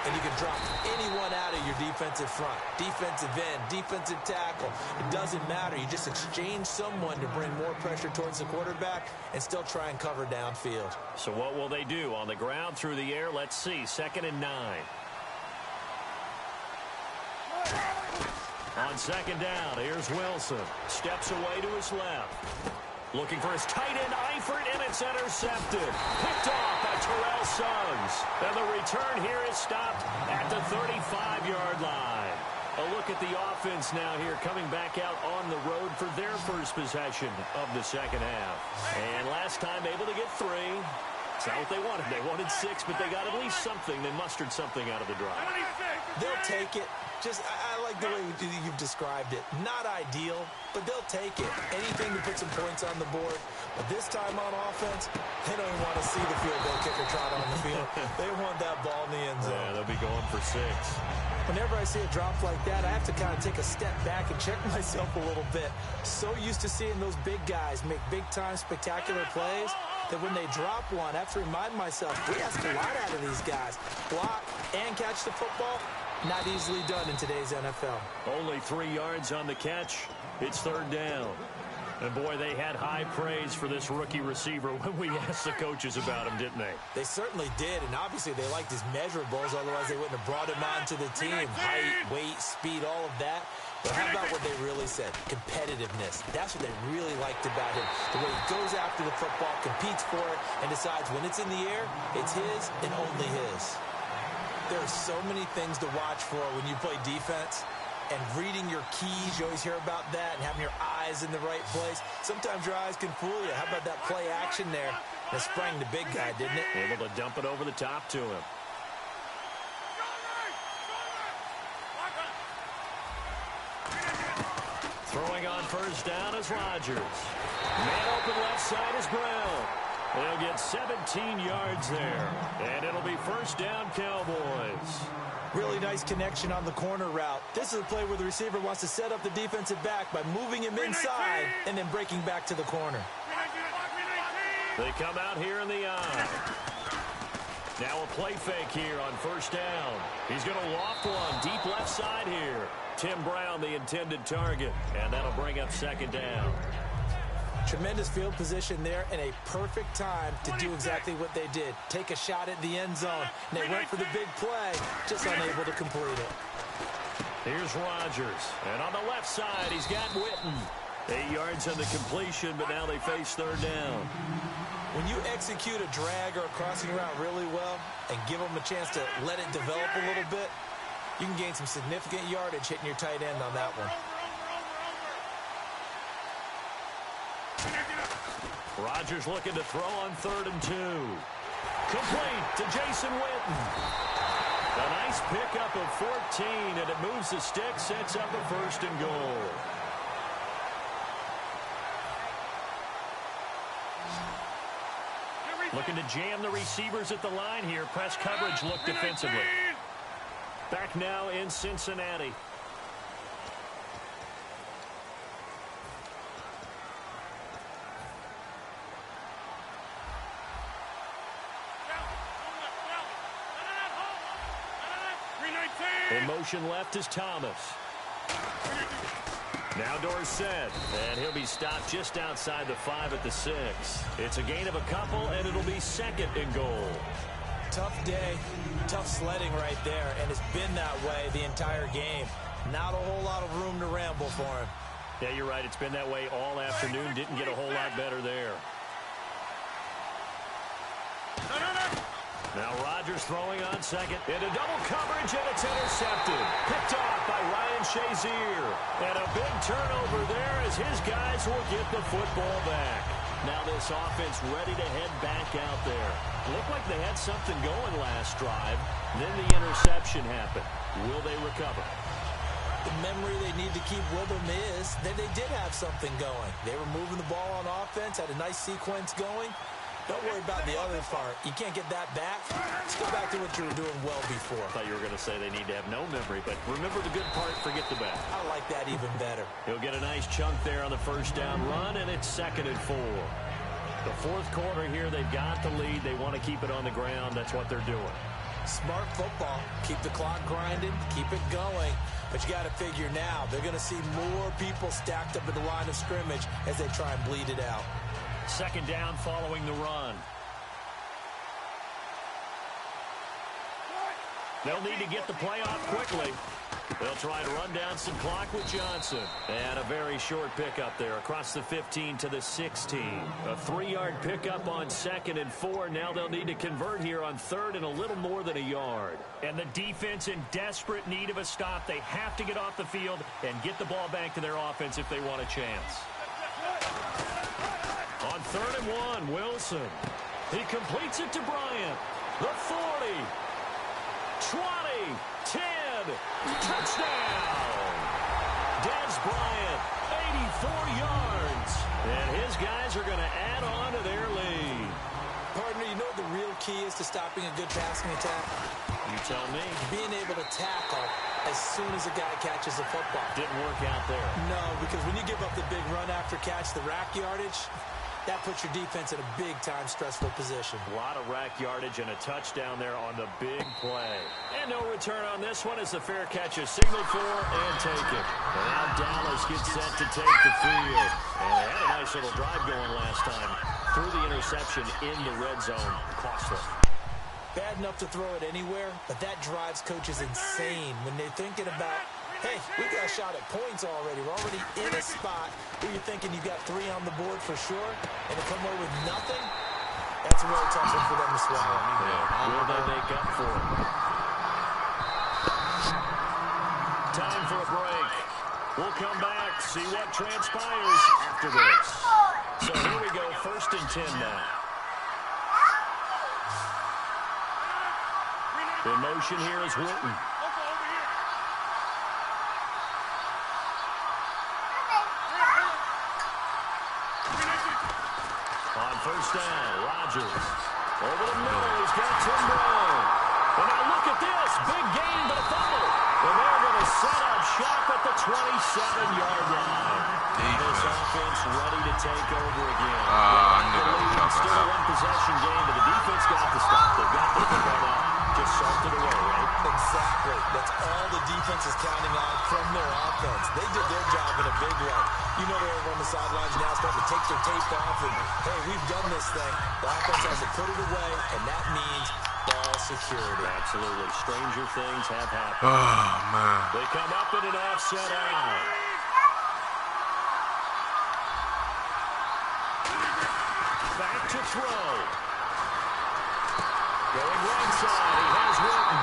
And you can drop anyone out of your defensive front. Defensive end, defensive tackle. It doesn't matter. You just exchange someone to bring more pressure towards the quarterback and still try and cover downfield. So what will they do? On the ground, through the air? Let's see. 2nd and 9. On 2nd down, here's Wilson. Steps away to his left. Looking for his tight end, Eifert, and it's intercepted. Picked off by Terrell Suggs. And the return here is stopped at the 35-yard line. A look at the offense now here, coming back out on the road for their first possession of the second half. And last time able to get 3. It's not what they wanted. They wanted 6, but they got at least something. They mustered something out of the drive. They'll take it. I like the way you've described it. Not ideal, but they'll take it. Anything to put some points on the board. But this time on offense, they don't even want to see the field goal kicker trot on the field. They want that ball in the end zone. Yeah, they'll be going for 6. Whenever I see a drop like that, I have to kind of take a step back and check myself a little bit. So used to seeing those big guys make big-time spectacular plays that when they drop one, I have to remind myself, we ask a lot out of these guys. Block and catch the football, not easily done in today's NFL. Only 3 yards on the catch. It's 3rd down. And, boy, they had high praise for this rookie receiver when we asked the coaches about him, didn't they? They certainly did, and obviously they liked his measurables, otherwise they wouldn't have brought him onto the team. Height, weight, speed, all of that. But how about what they really said? Competitiveness. That's what they really liked about him. The way he goes after the football, competes for it, and decides when it's in the air, it's his and only his. There are so many things to watch for when you play defense. And reading your keys, you always hear about that, and having your eyes in the right place. Sometimes your eyes can fool you. How about that play action there? That sprang the big guy, didn't it? Able to dump it over the top to him. Throwing on 1st down is Rodgers. Man open left side is Brown. They'll get 17 yards there. And it'll be 1st down Cowboys. Really nice connection on the corner route. This is a play where the receiver wants to set up the defensive back by moving him inside and then breaking back to the corner. They come out here in the eye. Now a play fake here on first down. He's going to loft one deep left side here. Tim Brown, the intended target, and that'll bring up second down. Tremendous field position there and a perfect time to do exactly what they did. Take a shot at the end zone. And they went for the big play, just unable to complete it. Here's Rodgers. And on the left side, he's got Witten. 8 yards on the completion, but now they face third down. When you execute a drag or a crossing route really well and give them a chance to let it develop a little bit, you can gain some significant yardage hitting your tight end on that one. Rodgers looking to throw on 3rd and 2. Complete to Jason Witten. A nice pickup of 14, and it moves the stick, sets up a 1st and goal. Looking to jam the receivers at the line here. Press coverage look defensively. Back now in Cincinnati. In motion left is Thomas. Now Dorsett, and he'll be stopped just outside the 5 at the 6. It's a gain of a couple, and it'll be 2nd and goal. Tough day, tough sledding right there, and it's been that way the entire game. Not a whole lot of room to ramble for him. Yeah, you're right. It's been that way all afternoon. Didn't get a whole lot better there. Now Rodgers throwing on 2nd. Into double coverage, and it's intercepted. Picked off by Ryan Shazier. And a big turnover there as his guys will get the football back. Now this offense ready to head back out there. Looked like they had something going last drive. Then the interception happened. Will they recover? The memory they need to keep with them is that they did have something going. They were moving the ball on offense, had a nice sequence going. Don't worry about the other part. You can't get that back. Let's go back to what you were doing well before. I thought you were going to say they need to have no memory, but remember the good part, forget the bad. I like that even better. He'll get a nice chunk there on the 1st down run, and it's 2nd and 4. The 4th quarter here, they've got the lead. They want to keep it on the ground. That's what they're doing. Smart football. Keep the clock grinding. Keep it going. But you got to figure now, they're going to see more people stacked up at the line of scrimmage as they try and bleed it out. 2nd down following the run. They'll need to get the play off quickly. They'll try to run down some clock with Johnson. And a very short pickup there across the 15 to the 16. A 3-yard pickup on 2nd and 4. Now they'll need to convert here on 3rd and a little more than a yard. And the defense in desperate need of a stop. They have to get off the field and get the ball back to their offense if they want a chance. On 3rd and 1, Wilson. He completes it to Bryant. The 40. 20. 10. Touchdown. Dez Bryant, 84 yards. And his guys are going to add on to their lead. Partner, you know what the real key is to stopping a good passing attack? You tell me. Being able to tackle as soon as a guy catches the football. Didn't work out there. No, because when you give up the big run after catch, the rack yardage, that puts your defense in a big-time stressful position. A lot of rack yardage and a touchdown there on the big play. And no return on this one as the fair catch is signaled for and taken. And now Dallas gets set to take the field. And they had a nice little drive going last time. Threw the interception in the red zone. Costly. Bad enough to throw it anywhere, but that drives coaches insane when they're thinking about, hey, we got a shot at points already. We're already in a spot where you're thinking you've got 3 on the board for sure, and to come away with nothing, that's a really tough one for them to swallow. Yeah. Will they make up for it? Time for a break. We'll come back, see what transpires after this. So here we go, 1st and 10 now. In motion here is Witten. On 1st down, Rodgers. Over the middle, he's got Tim Brown. And now look at this, big gain, but a fumble. And they're going to set up shop at the 27-yard line. This offense ready to take over again. I knew that was not Still a gonna happen. one-possession game, but the defense got the stop. They've got the football now. Just salted away, right? Exactly. That's all the defense is counting on from their offense. They did their job in a big way. You know they're over on the sidelines now starting to take their tape off and, hey, we've done this thing. The offense has to put it away, and that means ball security. Absolutely. Stranger things have happened. Oh, man. They come up in an offset out. Back to throw. Going right side, he has Witten.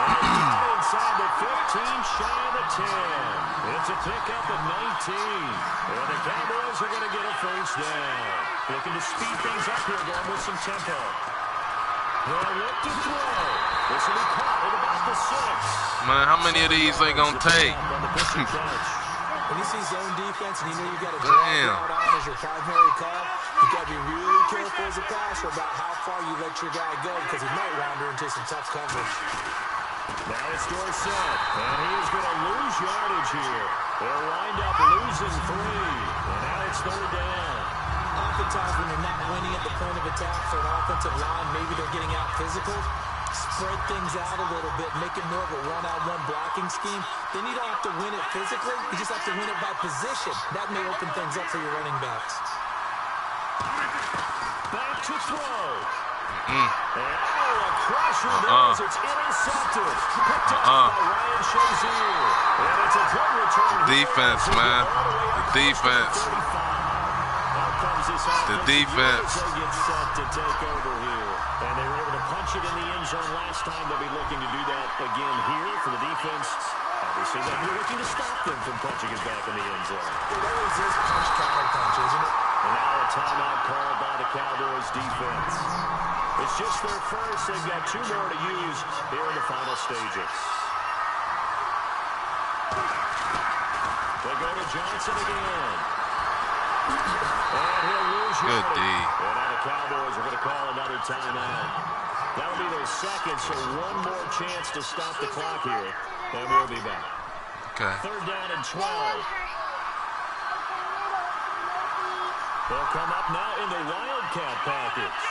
And down inside the 15, shy of the 10. It's a pickup at 19. And the Cowboys are going to get a first down. Looking to speed things up here, going with some tempo. They'll look to throw. This will be caught at about the 6. Man, how many of these they gonna take? When you see zone defense and you know you got a draw route on as your primary call, you got to be really careful as a passer about how far you let your guy go because he might wander into some tough coverage. Now it's Dorsett, and he is going to lose yardage here. They'll wind up losing 3, and now it's 3rd down. Oftentimes when you're not winning at the point of attack for an offensive line, maybe they're getting out physical. Spread things out a little bit, make it more of a one-on-one blocking scheme. Then you don't have to win it physically. You just have to win it by position. That may open things up for your running backs. Back to throw. And a crusher there as it's intercepted. Picked up by Ryan Shazier. And it's a good return. Defense, man. The defense. The defense. They get set to take over here. And they were able to punch it in the end zone last time. They'll be looking to do that again here for the defense. Obviously, they'll be looking to stop them from punching it back in the end zone. It always is punch, counter punch, isn't it? And now a timeout called by the Cowboys defense. It's just their first. They've got 2 more to use here in the final stages. They go to Johnson again. And he'll lose Good D. And now the Cowboys are going to call another timeout. That'll be their second, so 1 more chance to stop the clock here. And we'll be back. Okay. 3rd down and 12. They'll come up now in the Wildcat package.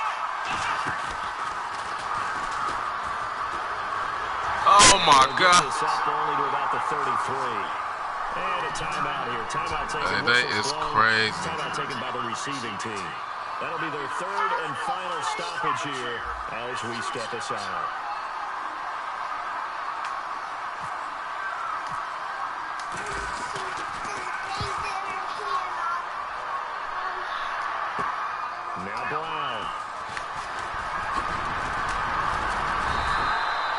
Oh, my God. This up only to about the 33. And a timeout here. Timeout taken. That is crazy. Timeout taken by the receiving team. That'll be their 3rd and final stoppage here as we step aside. Now Brown.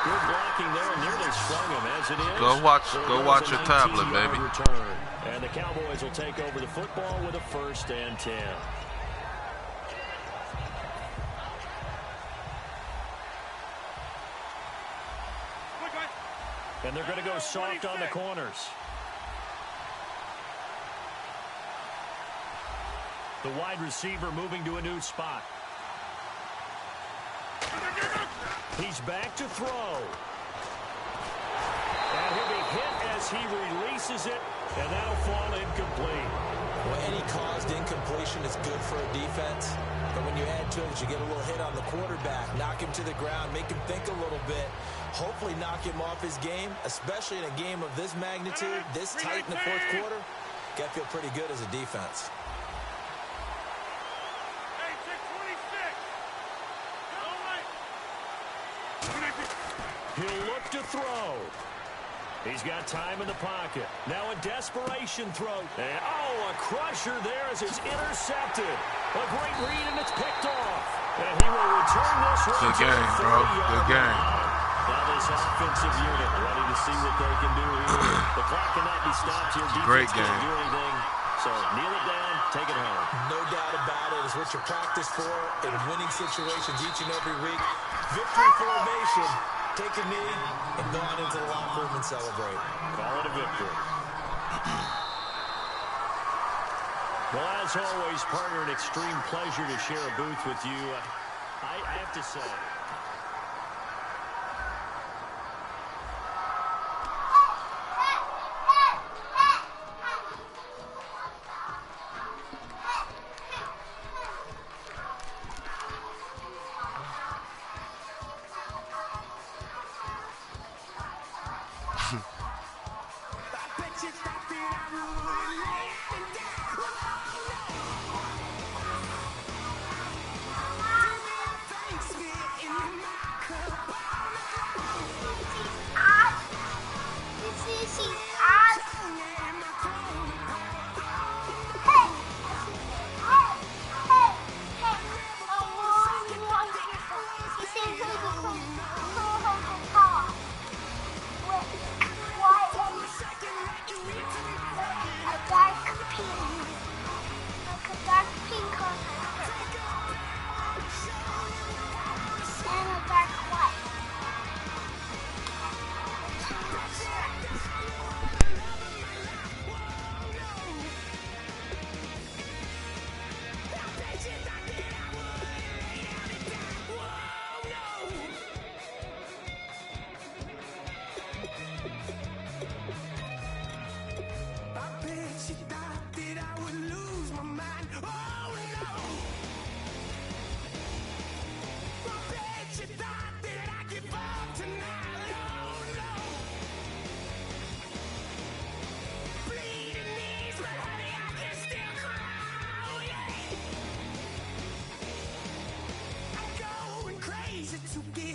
Good blocking there, and nearly sprung him as it is. Go watch your tablet, baby. Return. And the Cowboys will take over the football with a 1st and 10. And they're going to go soft on the corners. The wide receiver moving to a new spot. He's back to throw. And he'll be hit as he releases it, and that'll fall incomplete. Well, any caused incompletion is good for a defense. But when you add to it, you get a little hit on the quarterback, knock him to the ground, make him think a little bit, hopefully knock him off his game, especially in a game of this magnitude, this tight in the 4th quarter. Got to feel pretty good as a defense. He'll look to throw. He's got time in the pocket. Now a desperation throw. And, a crusher there as it's intercepted. A great read, and it's picked off. And he will return this one. Good game, bro. Good game. Now this offensive unit ready to see what they can do here. The clock cannot be stopped here. Defense Great game. can't do anything. So kneel it down, take it home. No doubt about it. It's what you practice for in winning situations each and every week. Victory formation. Take a knee and go on into the locker room and celebrate. Call it a victory. Well, as always, partner, an extreme pleasure to share a booth with you. I have to say. To get